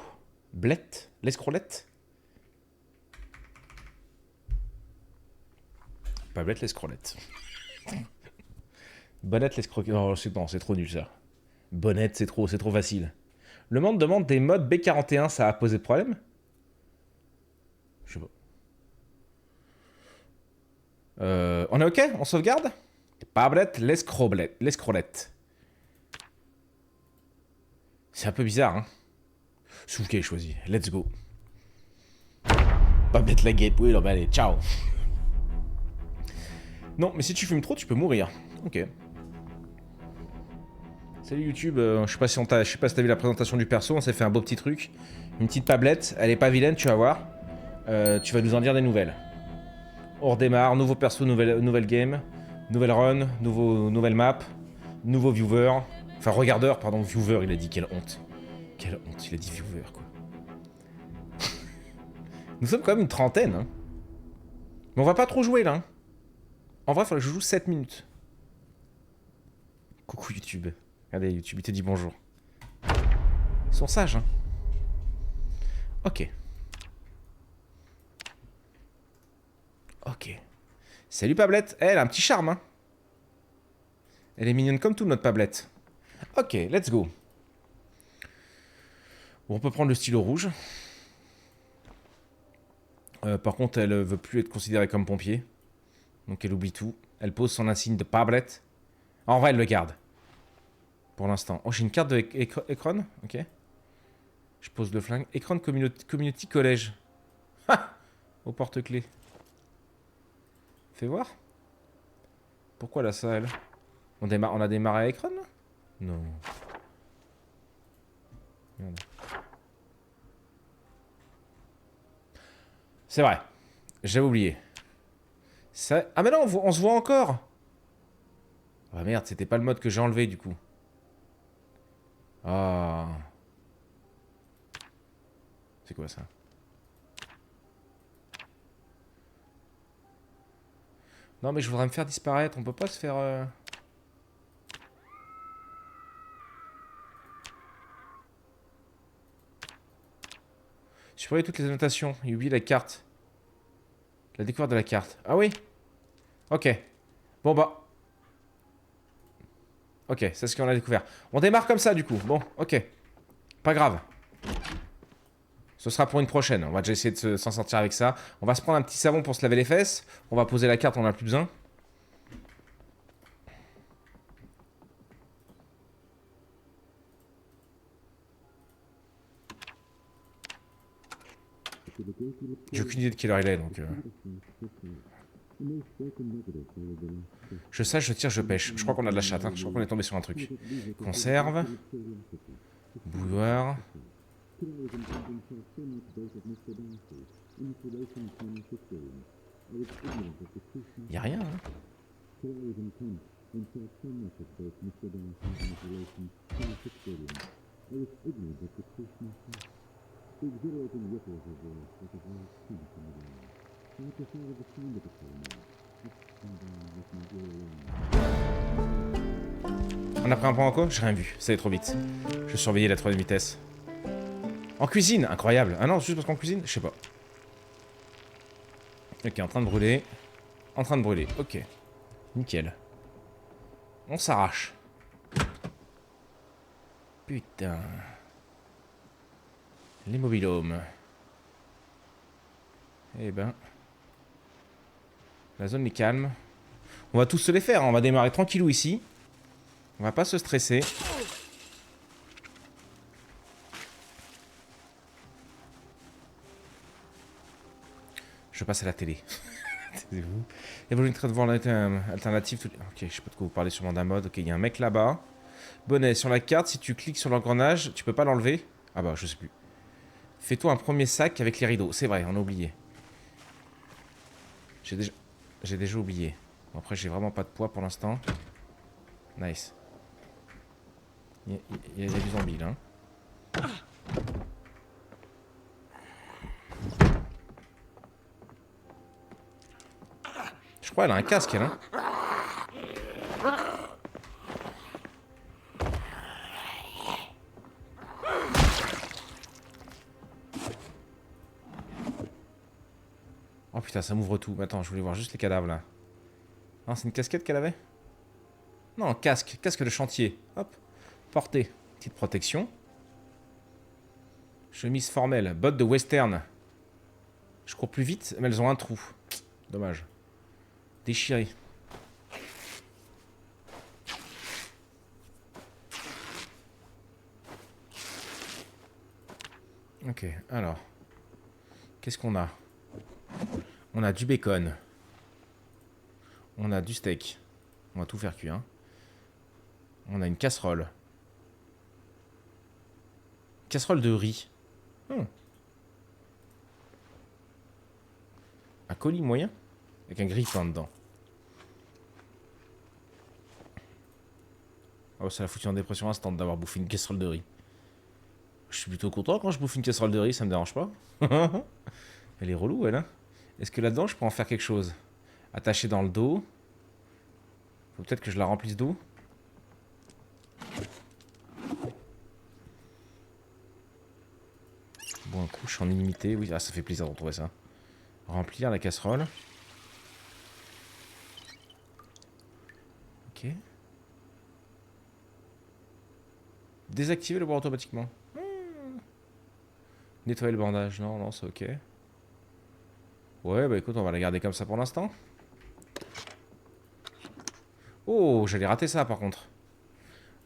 Blette. L'escrolette. Pablette l'escrolette. Bonnette l'escroquette. Non, c'est trop nul ça. Bonnette, c'est trop facile. Le monde demande des modes B41, ça a posé problème? Je sais pas. On est ok? On sauvegarde? Pablette l'escrolette. C'est un peu bizarre, hein? C'est vous qui avez choisi. Let's go. Pablette la guêpe. Oui, non, bah allez, ciao. Non, mais si tu fumes trop, tu peux mourir. Ok. Salut YouTube, je sais pas si t'as vu la présentation du perso, on s'est fait un beau petit truc. Une petite Pablette, elle est pas vilaine, tu vas voir. Tu vas nous en dire des nouvelles. On redémarre, nouveau perso, nouvelle game, nouvelle run, nouvelle map, nouveau viewer. Enfin, regardeur, pardon, viewer, il a dit, quelle honte. Quelle honte, il a dit viewer, quoi. Nous sommes quand même une trentaine, hein. Mais on va pas trop jouer, là. Hein. En vrai, il faudrait que je joue 7 minutes. Coucou YouTube. Regardez, YouTube, il te dit bonjour. Ils sont sages, hein. Ok. Ok. Salut Pablette. Elle a un petit charme, hein. Elle est mignonne comme tout, notre Pablette. Ok, let's go. Bon, on peut prendre le stylo rouge. Par contre, elle veut plus être considérée comme pompier. Donc elle oublie tout. Elle pose son insigne de tablette. En vrai, elle le garde. Pour l'instant. Oh, j'ai une carte de Ekron. Ok. Je pose le flingue. Ekron Community College. Ha! Au porte-clés. Fais voir. Pourquoi là, ça, elle? On a démarré à Ekron, là? Non. Merde. C'est vrai. J'avais oublié. Ça... Ah mais non, on se voit encore. Ah merde, c'était pas le mode que j'ai enlevé, du coup. Ah. C'est quoi, ça? Non, mais je voudrais me faire disparaître. On peut pas se faire... Supprimer toutes les annotations. Il oublie la carte. La découverte de la carte. Ah oui? Ok. Bon bah. Ok, c'est ce qu'on a découvert. On démarre comme ça, du coup. Bon, ok. Pas grave. Ce sera pour une prochaine. On va déjà essayer de s'en sortir avec ça. On va se prendre un petit savon pour se laver les fesses. On va poser la carte, on en a plus besoin. J'ai aucune idée de quelle heure il est, donc... Je sache, je tire, je pêche. Je crois qu'on a de la chatte, hein. Je crois qu'on est tombé sur un truc. Conserve. Bouilloire. Y'a rien, hein. On a pris un point en co? J'ai rien vu, ça allait trop vite. Je surveillais la troisième vitesse. En cuisine, incroyable. Ah non, juste parce qu'en cuisine, je sais pas. Ok, en train de brûler. En train de brûler, ok. Nickel. On s'arrache. Putain. Les mobilhomes. Eh ben. La zone est calme. On va tous se les faire, hein. On va démarrer tranquillou ici. On va pas se stresser. Je passe à la télé. Taisez-vous. Il y a besoin de voir l'alternative. Ok, je sais pas de quoi vous parlez sûrement d'un mode. Ok, il y a un mec là-bas. Bonnet, sur la carte, si tu cliques sur l'engrenage, tu peux pas l'enlever. Ah bah, je sais plus. Fais-toi un premier sac avec les rideaux. C'est vrai, on a oublié. J'ai déjà oublié. Bon, après, j'ai vraiment pas de poids pour l'instant. Nice. Il y a du zombie là. Je crois qu'elle a un casque, elle, hein. Oh putain, ça m'ouvre tout. Attends, je voulais voir juste les cadavres là. Non, c'est une casquette qu'elle avait? Non, casque. Casque de chantier. Hop. Portée. Petite protection. Chemise formelle. Bottes de western. Je cours plus vite, mais elles ont un trou. Dommage. Déchiré. Ok, alors. Qu'est-ce qu'on a? On a du bacon. On a du steak. On va tout faire cuire. Hein. On a une casserole. Casserole de riz. Un colis moyen? Avec un griffin dedans. Oh, ça l'a foutu en dépression instant d'avoir bouffé une casserole de riz. Je suis plutôt content quand je bouffe une casserole de riz, ça me dérange pas. Elle est relou, elle, hein. Est-ce que là-dedans, je peux en faire quelque chose? Attaché dans le dos. Faut peut-être que je la remplisse d'eau. Bon, un coup, je suis en illimité. Oui, ah, ça fait plaisir de retrouver ça. Remplir la casserole. Ok. Désactiver le bois automatiquement. Nettoyer le bandage. Non, non, c'est ok. Ouais, bah écoute, on va la garder comme ça pour l'instant. Oh, j'allais rater ça par contre.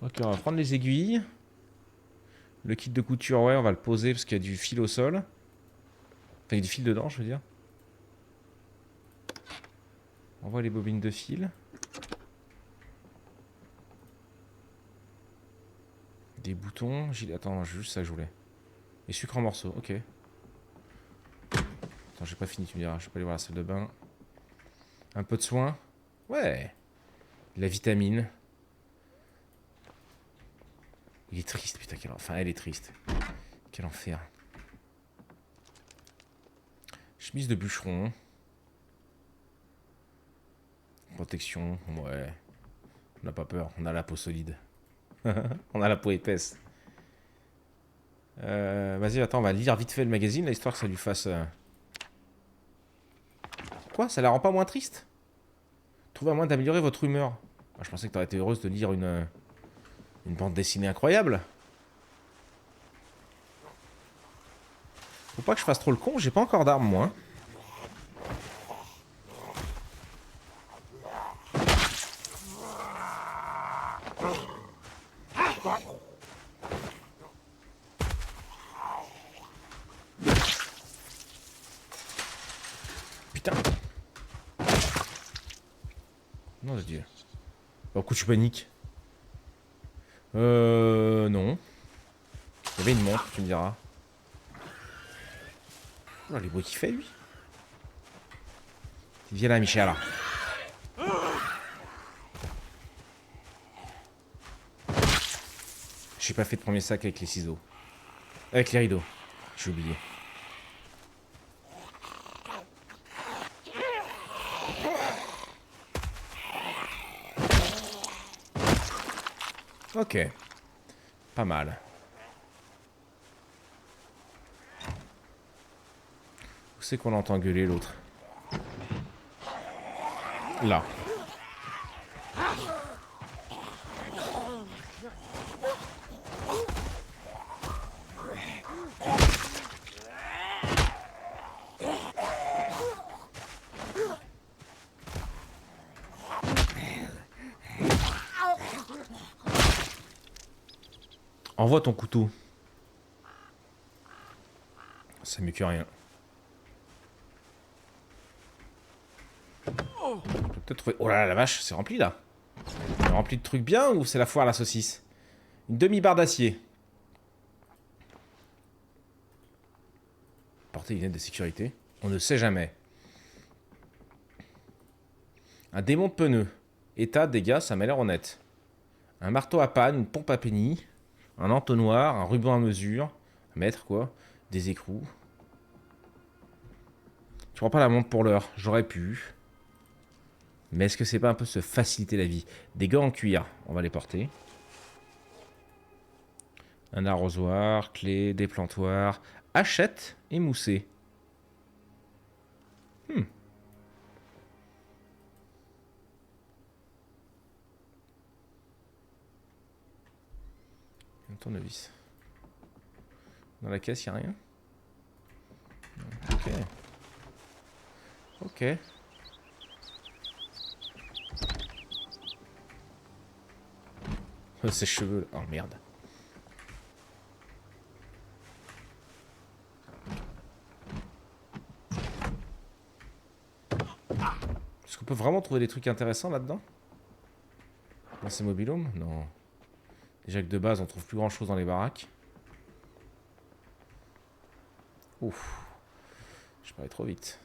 Ok, on va prendre les aiguilles. Le kit de couture, ouais, on va le poser parce qu'il y a du fil au sol. Enfin, il y a du fil dedans, je veux dire. On voit les bobines de fil. Des boutons. Attends, juste ça que je voulais. Et sucre en morceaux, ok. Attends, j'ai pas fini, tu me diras. Je peux aller voir la salle de bain. Un peu de soin. Ouais. La vitamine. Il est triste, putain. Enfin, elle est triste. Quel enfer. Chemise de bûcheron. Protection, ouais. On n'a pas peur, on a la peau solide. On a la peau épaisse. Vas-y, attends, on va lire vite fait le magazine, là, histoire que ça lui fasse... Quoi? Ça la rend pas moins triste? Trouvez un moyen d'améliorer votre humeur. Ah, je pensais que t'aurais été heureuse de lire une bande dessinée incroyable. Faut pas que je fasse trop le con, j'ai pas encore d'armes, moi. Putain. Non, de Dieu. Bon, coup, tu paniques. Non. Il y avait une montre, tu me diras. Oh, les bruits qu'il fait, lui. Viens là, Michel, là. J'ai pas fait de premier sac avec les ciseaux. Avec les rideaux. J'ai oublié. Ok. Pas mal. Où c'est qu'on entend gueuler l'autre? Là. Envoie ton couteau. C'est mieux que rien. Je peux peut-être trouver... Oh là là, la vache, c'est rempli là. C'est rempli de trucs bien ou c'est la foire à la saucisse? Une demi-barre d'acier. Portez une lunette de sécurité. On ne sait jamais. Un démon de pneu. État, dégâts, ça m'a l'air honnête. Un marteau à panne, une pompe à penny. Un entonnoir, un ruban à mesure. Un mètre, quoi. Des écrous. Je prends pas la montre pour l'heure. J'aurais pu. Mais est-ce que c'est pas un peu se faciliter la vie? Des gants en cuir. On va les porter. Un arrosoir, clé, déplantoir, hachette et moussé. Un tournevis. Dans la caisse, y'a rien? Ok. Ok. Ses cheveux. Oh merde. Est-ce qu'on peut vraiment trouver des trucs intéressants là-dedans? Dans ces mobil-homes? Non. Déjà que de base, on trouve plus grand-chose dans les baraques. Ouf. Je parlais trop vite.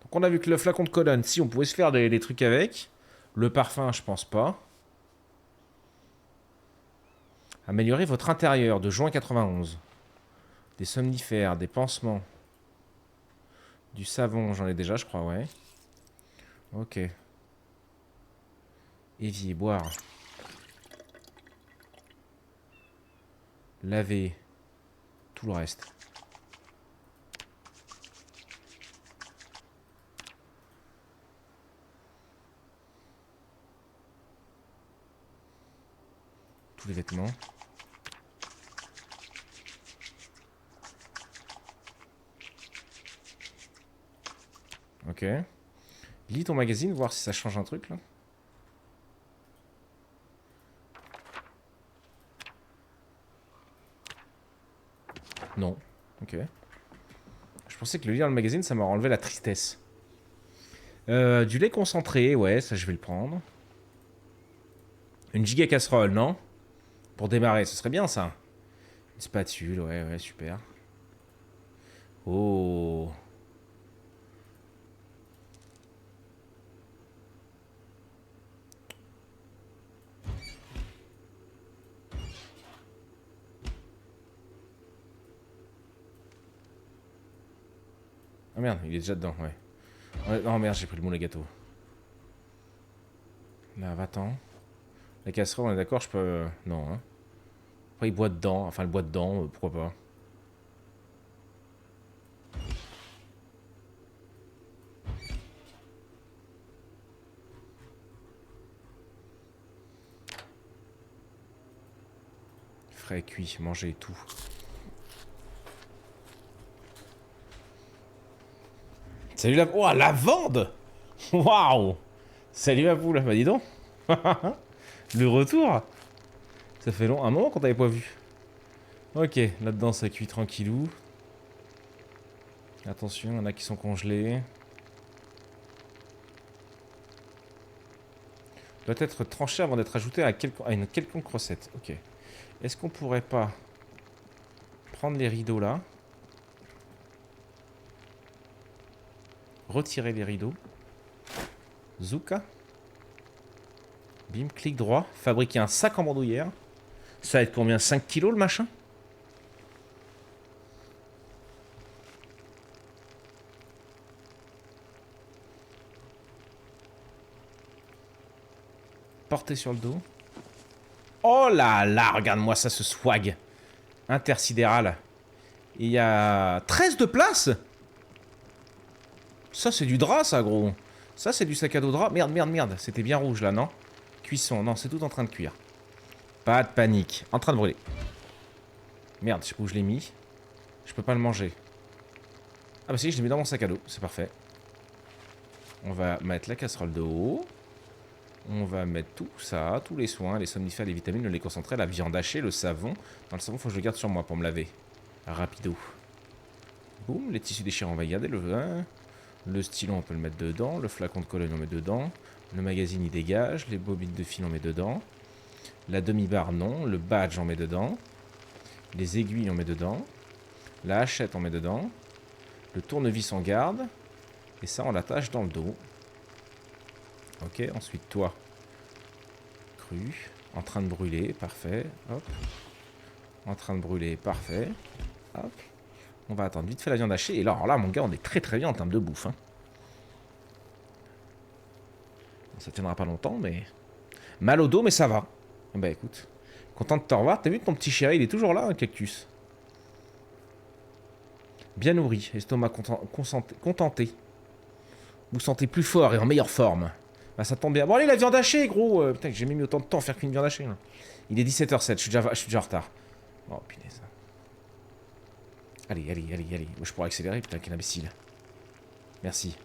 Donc on a vu que le flacon de colonne, si on pouvait se faire des trucs avec. Le parfum, je pense pas. Améliorer votre intérieur de juin 91. Des somnifères, des pansements. Du savon, j'en ai déjà, je crois, ouais. Ok. Évier, boire. Laver. Tout le reste. Tous les vêtements. Ok. Lis ton magazine, voir si ça change un truc là. Non. Ok. Je pensais que le lire le magazine, ça m'aurait enlevé la tristesse. Du lait concentré, ouais, ça je vais le prendre. Une giga casserole, non? Pour démarrer, ce serait bien ça. Une spatule, ouais, ouais, super. Oh. Ah merde, il est déjà dedans, ouais. Ouais, non merde, j'ai pris le moule à gâteau. Là, va-t'en. La casserole, on est d'accord, je peux... Non, hein. Après, il boit dedans. Enfin, le boit dedans, pourquoi pas. Frais, cuit, manger, tout. Salut la... Oh, lavande. Waouh. Salut à vous, là. Bah, dis donc. Le retour. Ça fait long. Un moment qu'on t'avait pas vu. Ok, là-dedans, ça cuit tranquillou. Attention, il y en a qui sont congelés. Doit être tranché avant d'être ajouté à une quelconque recette. Ok. Est-ce qu'on pourrait pas prendre les rideaux là, retirer les rideaux, Zouka, bim, clic droit, fabriquer un sac en bandoulière. Ça va être combien? 5 kilos le machin? Porter sur le dos. Oh là là, regarde-moi ça, ce swag intersidéral. Il y a 13 de place. Ça, c'est du drap, ça, gros. Ça, c'est du sac à dos drap. Merde, merde, merde. C'était bien rouge, là, non? Cuisson. Non, c'est tout en train de cuire. Pas de panique. En train de brûler. Merde, je sais pas où je l'ai mis. Je peux pas le manger. Ah bah si, je l'ai mis dans mon sac à dos. C'est parfait. On va mettre la casserole de haut. On va mettre tout ça, tous les soins, les somnifères, les vitamines, le lait concentré, la viande hachée, le savon. Dans le savon, faut que je le garde sur moi pour me laver. Rapido. Boum, les tissus déchirants, on va y garder. Le stylo, on peut le mettre dedans. Le flacon de Cologne, on met dedans. Le magazine, il dégage. Les bobines de fil, on met dedans. La demi-barre, non. Le badge, on met dedans. Les aiguilles, on met dedans. La hachette, on met dedans. Le tournevis, on garde. Et ça, on l'attache dans le dos. Ok, ensuite toi. Cru. En train de brûler, parfait. Hop. En train de brûler, parfait. Hop. On va attendre vite fait la viande hachée. Et là, alors là, mon gars, on est très très bien en termes de bouffe. Hein. Ça tiendra pas longtemps, mais... Mal au dos, mais ça va. Bah écoute. Content de te revoir. T'as vu ton petit chéri, il est toujours là, un cactus. Bien nourri, estomac contenté. Vous sentez plus fort et en meilleure forme. Bah ça tombe bien. Bon allez, la viande hachée, gros. Putain, j'ai mis autant de temps à faire qu'une viande hachée. Là. Il est 17h07, je suis déjà en retard. Oh punaise. Allez, allez, allez, allez. Je pourrais accélérer, putain, quel imbécile. Merci.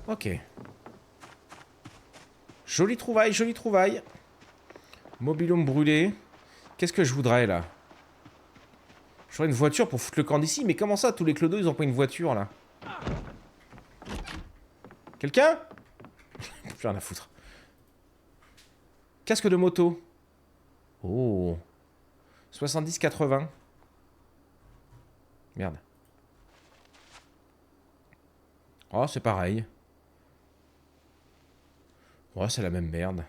Ok. Jolie trouvaille, jolie trouvaille. Mobilhome brûlé. Qu'est-ce que je voudrais, là? J'aurais une voiture pour foutre le camp d'ici. Mais comment ça, tous les clodos, ils ont pas une voiture, là? Quelqu'un? Plus rien à foutre. Casque de moto. Oh. 70-80. Merde. Oh, c'est pareil. Oh, c'est la même merde.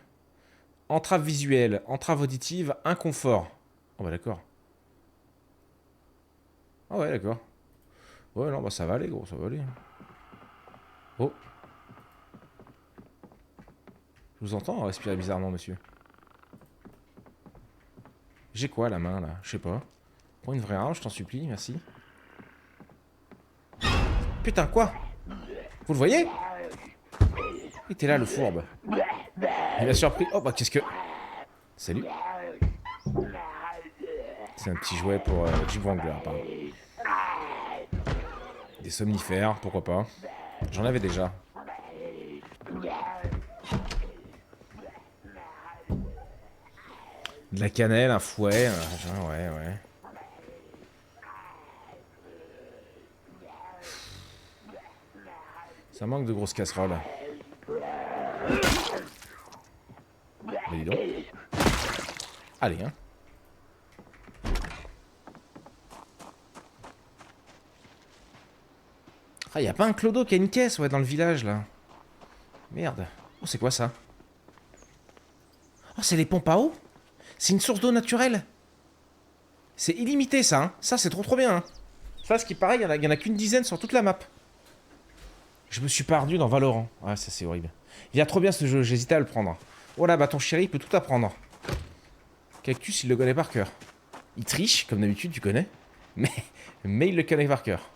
Entrave visuelle, entrave auditive, inconfort. Oh bah d'accord. Ah ouais, d'accord. Ouais, non, bah ça va aller, gros, ça va aller. Oh. Je vous entends respirer bizarrement, monsieur. J'ai quoi à la main, là? Je sais pas. Prends une vraie arme, je t'en supplie, merci. Putain, quoi? Vous le voyez? Il était là, le fourbe. Il m'a surpris. Oh, bah qu'est-ce que... Salut. C'est un petit jouet pour Jeep Wrangler, pardon. Des somnifères, pourquoi pas. J'en avais déjà. De la cannelle, un fouet, ouais. Ça manque de grosses casseroles. Bah dis donc. Allez, hein. Ah, y a pas un clodo qui a une caisse, ouais, dans le village, là. Merde. Oh, c'est quoi, ça? Oh, c'est les pompes à eau? C'est une source d'eau naturelle? C'est illimité, ça, hein. Ça, c'est trop bien, hein. Ça, ce qui paraît, y en a qu'une dizaine sur toute la map. Je me suis perdu dans Valorant. Ouais, ça, c'est horrible. Il y a trop bien ce jeu, j'hésitais à le prendre. Oh là, bah, ton chéri, il peut tout apprendre. Cactus, il le connaît par cœur. Il triche, comme d'habitude, tu connais. Mais il le connaît par cœur.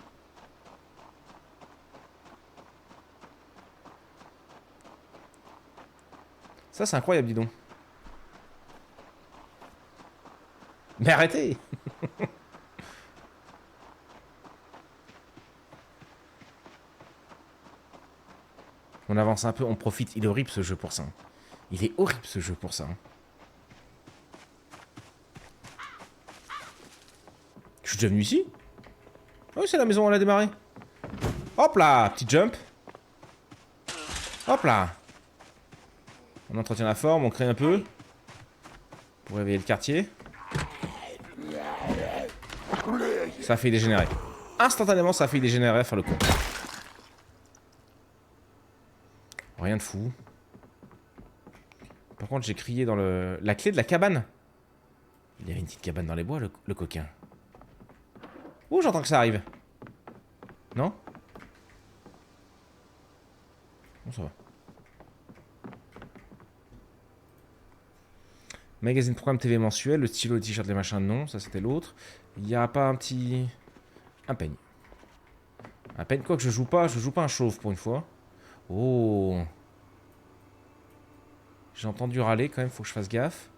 Ça, c'est incroyable, dis donc. Mais arrêtez. On avance un peu, on profite. Il est horrible, ce jeu, pour ça. Il est horrible, ce jeu, pour ça. Je suis déjà venu ici? Ah oui, c'est la maison où on a démarré. Hop là, petit jump. Hop là. On entretient la forme, on crée un peu. Pour réveiller le quartier. Ça a fait dégénérer. Instantanément, ça a fait dégénérer à faire le con. Rien de fou. Par contre, j'ai crié dans le... La clé de la cabane. Il y avait une petite cabane dans les bois, le coquin. Oh, j'entends que ça arrive. Non? Bon, ça va. Magazine programme TV mensuel, le stylo, le t-shirt, les machins, non, ça c'était l'autre. Il n'y a pas un petit... Un peigne. Un peigne, quoi que je joue pas un chauve pour une fois. Oh. J'ai entendu râler quand même, faut que je fasse gaffe.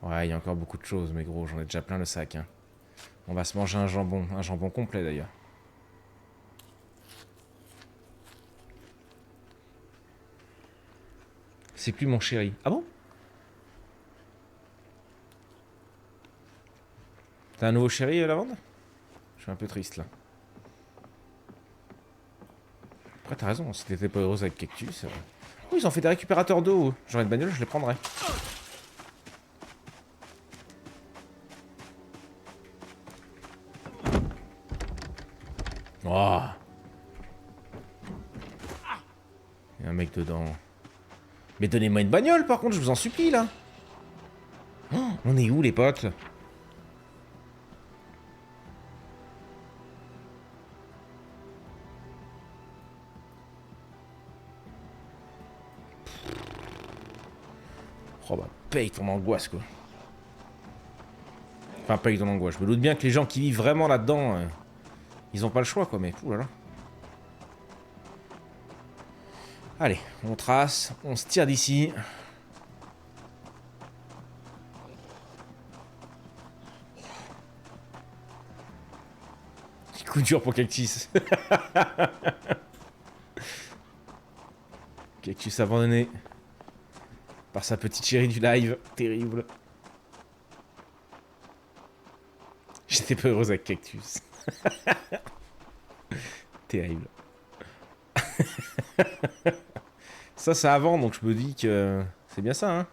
Ouais, il y a encore beaucoup de choses, mais gros, j'en ai déjà plein le sac. Hein. On va se manger un jambon complet d'ailleurs. C'est plus mon chéri. Ah bon? T'as un nouveau chéri, Lavande? Je suis un peu triste là. Après, t'as raison, si t'étais pas heureuse avec Cactus. Oh, ils ont fait des récupérateurs d'eau. J'aurais une bagnole, je les prendrais. Oh. Il y a un mec dedans. Mais donnez-moi une bagnole, par contre, je vous en supplie, là. Oh, on est où, les potes? Oh bah, paye ton angoisse, quoi. Enfin, paye ton angoisse. Je me doute bien que les gens qui vivent vraiment là-dedans, ils ont pas le choix, quoi, mais... Oulala. Allez, on trace, on se tire d'ici. Petit coup dur pour Cactus. Cactus abandonné par sa petite chérie du live. Terrible. J'étais pas heureuse avec Cactus. Terrible. Ça, c'est avant, donc je me dis que c'est bien ça, hein.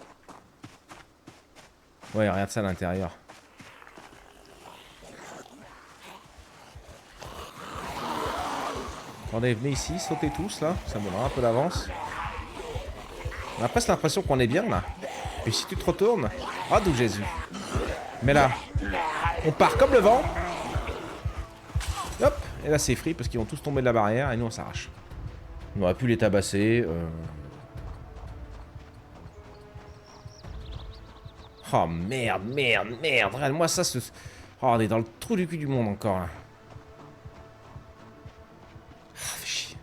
Ouais, regarde ça à l'intérieur. Attendez, venez ici, sautez tous, là. Ça me donnera un peu d'avance. On a presque l'impression qu'on est bien, là. Et si tu te retournes... Ah, d'où Jésus. Mais là, on part comme le vent. Hop, et là, c'est free, parce qu'ils vont tous tomber de la barrière, et nous, on s'arrache. On aurait pu les tabasser. Oh merde, regarde-moi ça. Oh, on est dans le trou du cul du monde encore là. Oh, chier.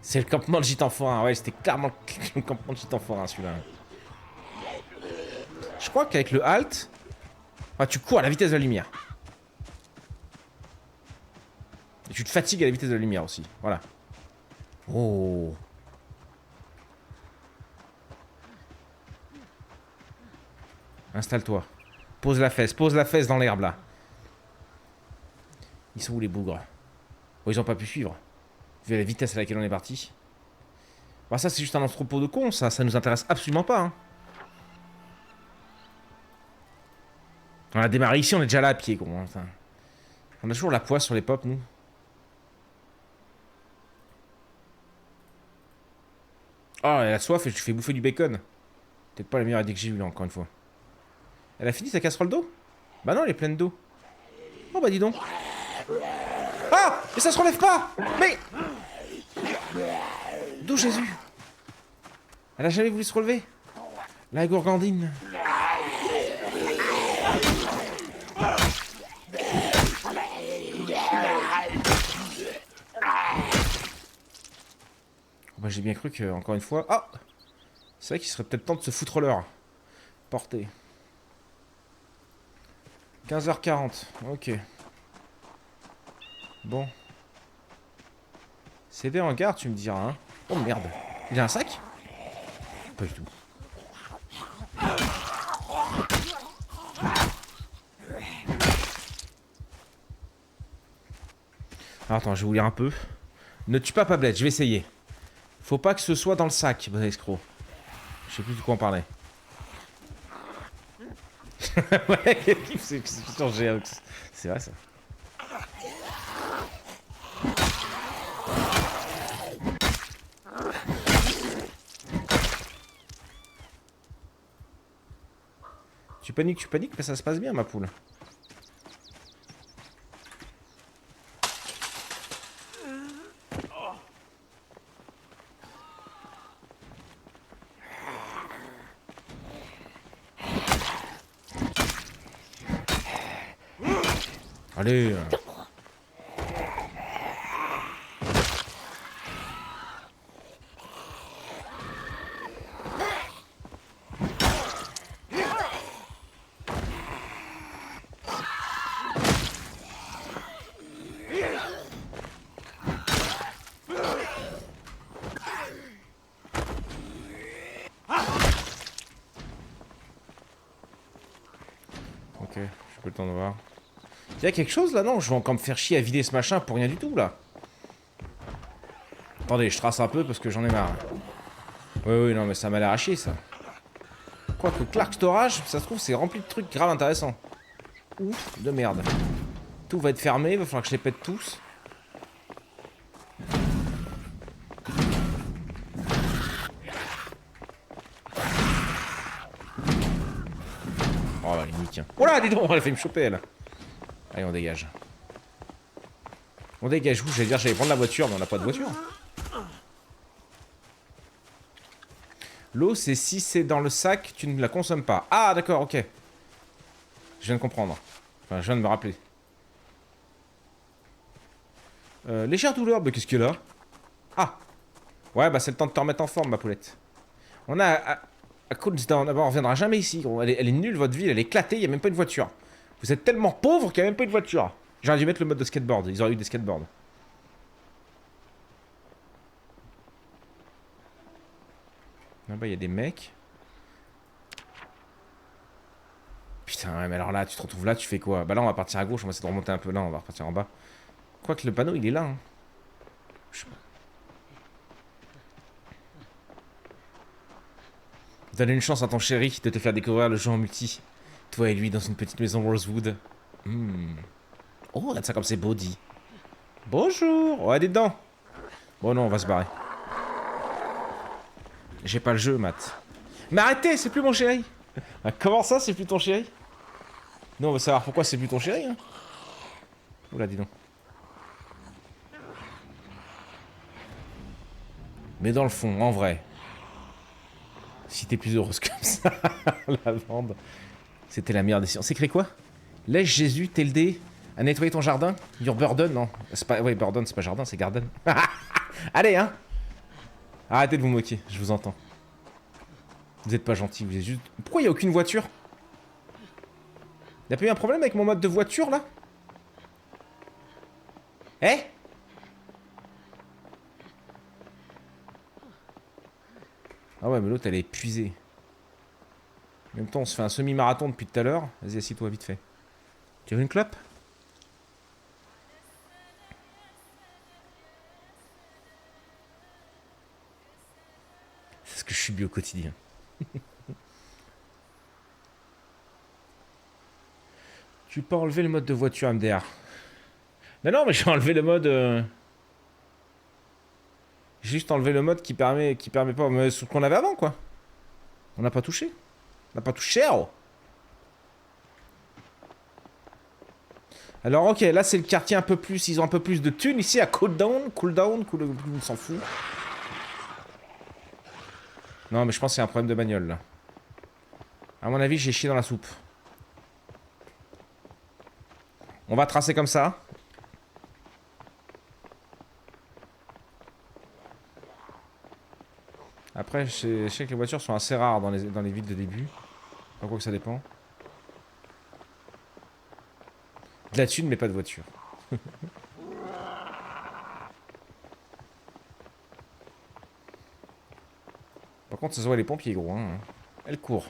C'est le campement de gitan forain. Ouais, c'était clairement le campement de gitan forain celui-là. Je crois qu'avec le halt, ah, tu cours à la vitesse de la lumière. Et tu te fatigues à la vitesse de la lumière aussi. Voilà. Oh. Installe-toi. Pose la fesse dans l'herbe là. Ils sont où les bougres? Oh, ils ont pas pu suivre. Vu la vitesse à laquelle on est parti. Bah ça c'est juste un entrepôt de cons, ça nous intéresse absolument pas. Hein. On a démarré ici, on est déjà là à pied, gros. Enfin, on a toujours la poisse sur les pops, nous. Oh, elle a soif et je lui fais bouffer du bacon. Peut-être pas la meilleure idée que j'ai eue là, encore une fois. Elle a fini sa casserole d'eau? Bah non, elle est pleine d'eau. Oh bah dis donc. Ah! Mais ça se relève pas! Mais... D'où Jésus? Elle a jamais voulu se relever? La gourgandine. Bah j'ai bien cru que, encore une fois... Ah! C'est vrai qu'il serait peut-être temps de se foutre l'heure. Portée. 15h40. Ok. Bon. C'est des hangars, tu me diras, hein. Oh merde. Il a un sac? Pas du tout. Alors, attends, je vais vous lire un peu. Ne tue pas Pablette, je vais essayer. Faut pas que ce soit dans le sac, bon escroc. Je sais plus de quoi on parlait. Ouais, c'est changé. C'est vrai ça. Tu paniques, mais ça se passe bien, ma poule. Allez. Ok, j'ai pas le temps de voir. Il y a quelque chose là? Non, je vais encore me faire chier à vider ce machin pour rien du tout là. Attendez, je trace un peu parce que j'en ai marre. Oui, non, mais ça m'a l'air à chier ça. Quoique Clark Storage, ça se trouve, c'est rempli de trucs grave intéressants. Ouf, de merde. Tout va être fermé, il va falloir que je les pète tous. Oh là, limite, tiens. Oh là, dis donc, elle a fait me choper elle. Allez, on dégage. On dégage où? J'allais dire, j'allais prendre la voiture, mais on n'a pas de voiture. L'eau, c'est si c'est dans le sac, tu ne la consommes pas. Ah, d'accord, ok. Je viens de comprendre. Enfin, je viens de me rappeler. Légère douleur, mais qu'est-ce qu'il y a là? Ah. Ouais, bah c'est le temps de te remettre en forme, ma poulette. On a... À Coulsdown, d'abord, on reviendra jamais ici. Elle est nulle, votre ville, elle est éclatée, il n'y a même pas une voiture. Vous êtes tellement pauvres qu'il n'y a même pas une voiture. J'aurais dû mettre le mode de skateboard, ils auraient eu des skateboards. Là-bas, il y a des mecs. Putain, ouais, mais alors là, tu te retrouves là, tu fais quoi? Bah là, on va partir à gauche, on va essayer de remonter un peu là, on va repartir en bas. Quoique le panneau, il est là. Hein. Je sais pas. Donne une chance à ton chéri de te faire découvrir le jeu en multi. Toi et lui dans une petite maison Rosewood. Oh, regarde ça comme c'est beau dit. Bonjour. Ouais, des dents. Bon, non, on va se barrer. J'ai pas le jeu, Matt. Mais arrêtez, c'est plus mon chéri. Comment ça, c'est plus ton chéri? Non, on veut savoir pourquoi c'est plus ton chéri. Hein. Oula, dis donc. Mais dans le fond, en vrai, si t'es plus heureuse comme ça, la vendre, c'était la meilleure décision. C'est écrit quoi? Laisse Jésus t'aider à nettoyer ton jardin? Your burden? Non. Pas... Ouais, burden, c'est pas jardin, c'est garden. Allez, hein. Arrêtez de vous moquer, je vous entends. Vous êtes pas gentil, vous êtes juste... Pourquoi il n'y a aucune voiture? Y'a pas eu un problème avec mon mode de voiture, là? Eh? Ah ouais, mais l'autre, elle est épuisée. En même temps, on se fait un semi-marathon depuis tout à l'heure. Vas-y, assis-toi vite fait. Tu veux une clope? C'est ce que je subis au quotidien. Tu peux enlever le mode de voiture MDR. Mais non, mais j'ai enlevé le mode... J'ai juste enlevé le mode qui permet pas... Mais ce qu'on avait avant, quoi. On n'a pas touché. On n'a pas touché, oh. Alors, ok, là, c'est le quartier un peu plus... Ils ont un peu plus de thunes. Ici, à cooldown, on s'en fout. Non, mais je pense qu'il y a un problème de bagnole, là. À mon avis, j'ai chié dans la soupe. On va tracer comme ça. Après, je sais que les voitures sont assez rares dans les villes de début. Pas quoi que ça dépend. De la thune, mais pas de voiture. Par contre, ça se voit les pompiers, gros. Hein. Elle court.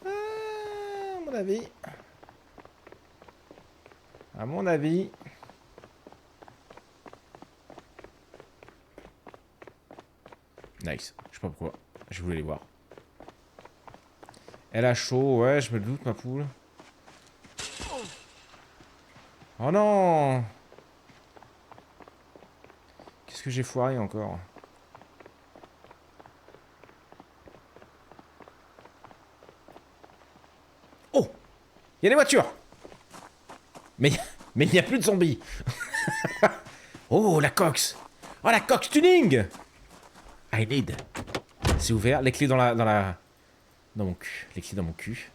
À mon avis. À mon avis. Nice. Je sais pas pourquoi. Je voulais les voir. Elle a chaud, ouais, je me doute, ma poule. Oh non! Qu'est-ce que j'ai foiré encore? Oh! Il y a des voitures! Mais il n'y a plus de zombies! Oh, la Cox! Oh, la Cox tuning! I need. C'est ouvert, les clés dans mon cul. Les clés dans mon cul.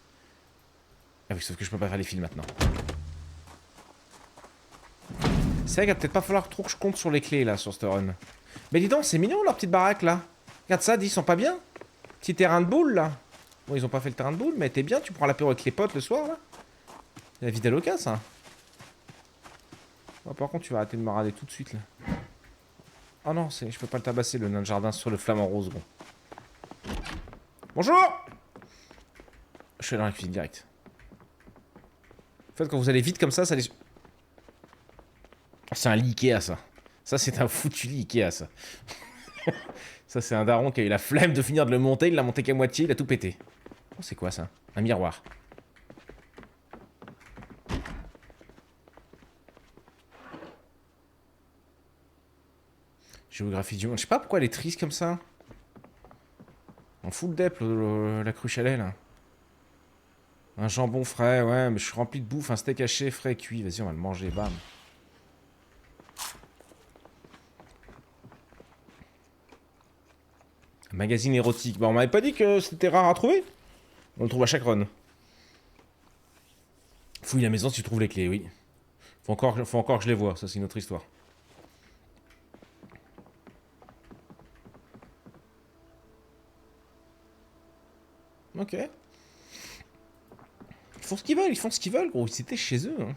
Ah oui, sauf que je peux pas faire les fils maintenant. C'est vrai qu'il va peut-être pas falloir trop que je compte sur les clés là, sur ce run. Mais dis donc, c'est mignon leur petite baraque là. Regarde ça, dis, ils sont pas bien. Petit terrain de boule là. Bon, ils ont pas fait le terrain de boule, mais t'es bien, tu prends l'apéro avec les potes le soir là. La vie d'Aloca ça. Oh, par contre, tu vas arrêter de me rader tout de suite là. Oh non, je peux pas le tabasser le nain de jardin sur le flamant rose, gros. Bonjour! Je suis dans la cuisine direct. En fait, quand vous allez vite comme ça les... Oh, c'est un lit Ikea, ça. Ça, c'est un foutu lit Ikea, ça. Ça, c'est un daron qui a eu la flemme de finir de le monter. Il l'a monté qu'à moitié, il a tout pété. Oh, c'est quoi, ça? Un miroir. Géographie du monde. Je sais pas pourquoi elle est triste comme ça. On fout le dep, la cruche chalet, là. Un jambon frais, ouais, mais je suis rempli de bouffe. Un steak haché, frais, cuit. Vas-y, on va le manger, bam. Magazine érotique. Bah, on m'avait pas dit que c'était rare à trouver. On le trouve à chaque run. Fouille la maison si tu trouves les clés, oui. Faut encore que je les vois, ça c'est une autre histoire. Ok. Ils font ce qu'ils veulent, gros. C'était chez eux. Hein.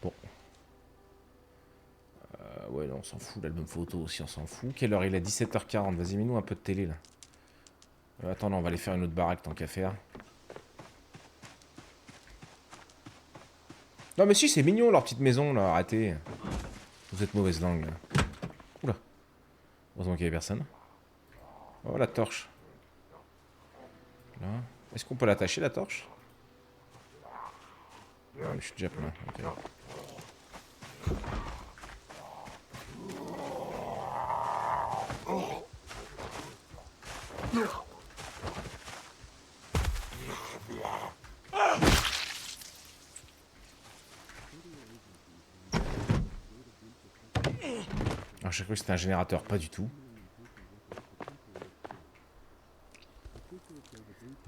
Bon. Ouais, non, on s'en fout. L'album photo aussi, on s'en fout. Quelle heure il est? 17h40. Vas-y, mets-nous un peu de télé là. Attends, non, on va aller faire une autre baraque tant qu'à faire. Non, mais si, c'est mignon leur petite maison là. Arrêtez. Vous êtes mauvaise langue là. Oula. Heureusement qu'il y avait personne. Oh, la torche. Là. Est-ce qu'on peut l'attacher la torche? Ah, mais je suis déjà plein. Okay. Alors j'ai cru que c'était un générateur, pas du tout.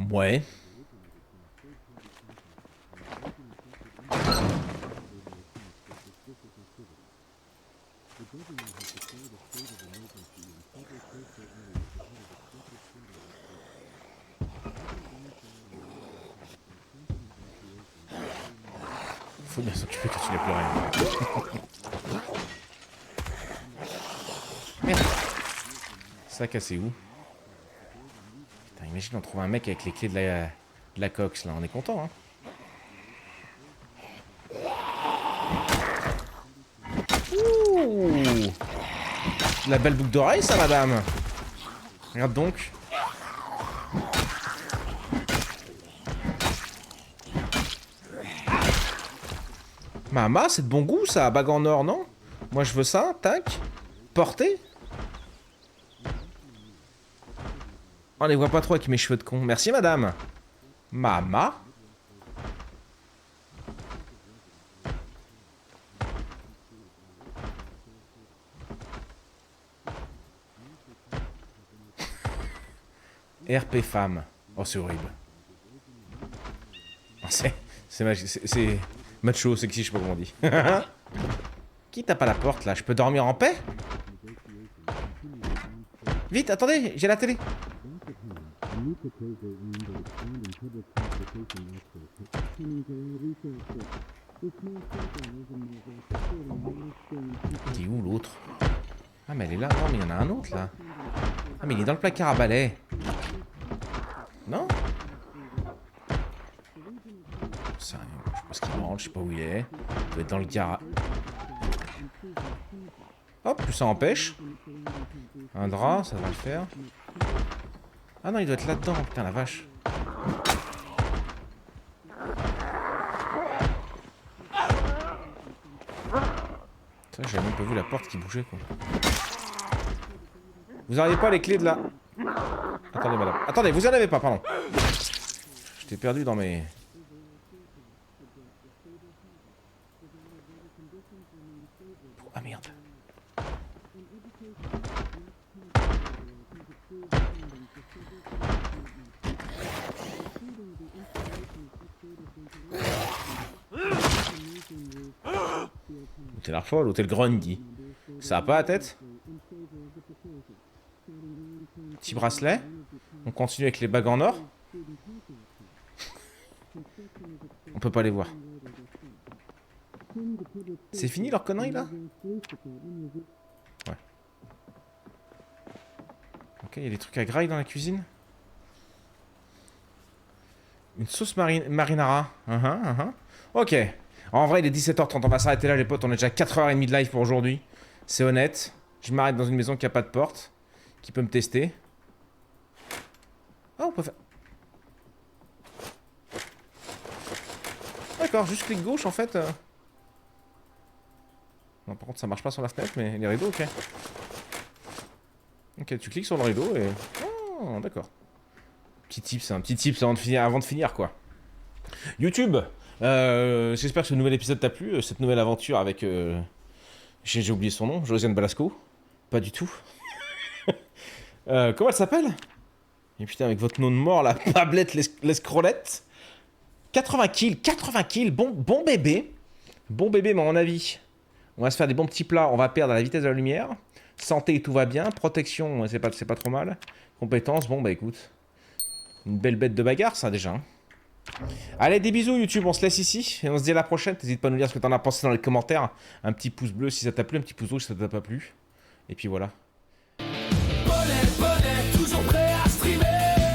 Ouais. Faut bien s'occuper quand tu n'as plus rien. Merde. Ça a cassé où? Putain, imagine on trouve un mec avec les clés de la cox, là. On est content, hein. Ouh. La belle boucle d'oreille, ça, madame. Regarde donc. Mama, c'est de bon goût, ça. Bague en or, non? Moi, je veux ça. Tac. Porter. On les voit pas trop avec mes cheveux de con. Merci, madame. Mama. RP femme. Oh, c'est horrible. Oh, c'est magique. C'est macho, sexy, je sais pas comment on dit. Qui tape à la porte, là? Je peux dormir en paix? Vite, attendez, j'ai la télé. Il est où l'autre? Ah mais elle est là, non mais il y en a un autre là. Ah mais il est dans le placard à balai. Non? Ça, je sais pas ce qu'il mange, je sais pas où il est. Il doit être dans le garage. Hop, plus ça empêche. Un drap, ça va le faire. Ah non, il doit être là-dedans, putain la vache. Ça, j'avais même pas vu la porte qui bougeait quoi. Vous n'auriez pas les clés de la... Attendez madame. Attendez, vous en avez pas, pardon. Je t'ai perdu dans mes... Ah merde. Ou t'es la folle ou t'es le grogny. Ça a pas la tête? Petit bracelet. On continue avec les bagues en or. On peut pas les voir. C'est fini leur connerie là? Ouais. Ok, il y a des trucs à graille dans la cuisine. Une sauce marinara. Ok. En vrai, il est 17h30. On va s'arrêter là, les potes. On est déjà 4h30 de live pour aujourd'hui. C'est honnête. Je m'arrête dans une maison qui a pas de porte. Qui peut me tester. Ah, on peut faire... D'accord, juste clic gauche en fait. Non, par contre, ça marche pas sur la fenêtre, mais les rideaux, ok. Ok, tu cliques sur le rideau et... Oh, d'accord. Petit tips avant de finir, quoi. YouTube, j'espère que ce nouvel épisode t'a plu, cette nouvelle aventure avec... J'ai oublié son nom, Josiane Balasco. Pas du tout. Comment elle s'appelle? Et putain, avec votre nom de mort, la Pablette l'escrolette. 80 kills, bon bébé. Bon bébé, mais à mon avis, on va se faire des bons petits plats, on va perdre à la vitesse de la lumière. Santé, tout va bien. Protection, c'est pas trop mal. Compétences, bon bah écoute. Une belle bête de bagarre, ça, déjà. Allez, des bisous, YouTube, on se laisse ici. Et on se dit à la prochaine. N'hésite pas à nous dire ce que t'en as pensé dans les commentaires. Un petit pouce bleu si ça t'a plu, un petit pouce rouge si ça t'a pas plu. Et puis voilà. Bonnet, toujours prêt à streamer.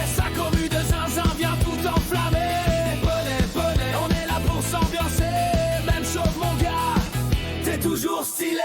Sa commu de zinzin vient tout enflammer. Bonnet, on est là pour s'ambiancer. Même chose mon gars, t'es toujours stylé.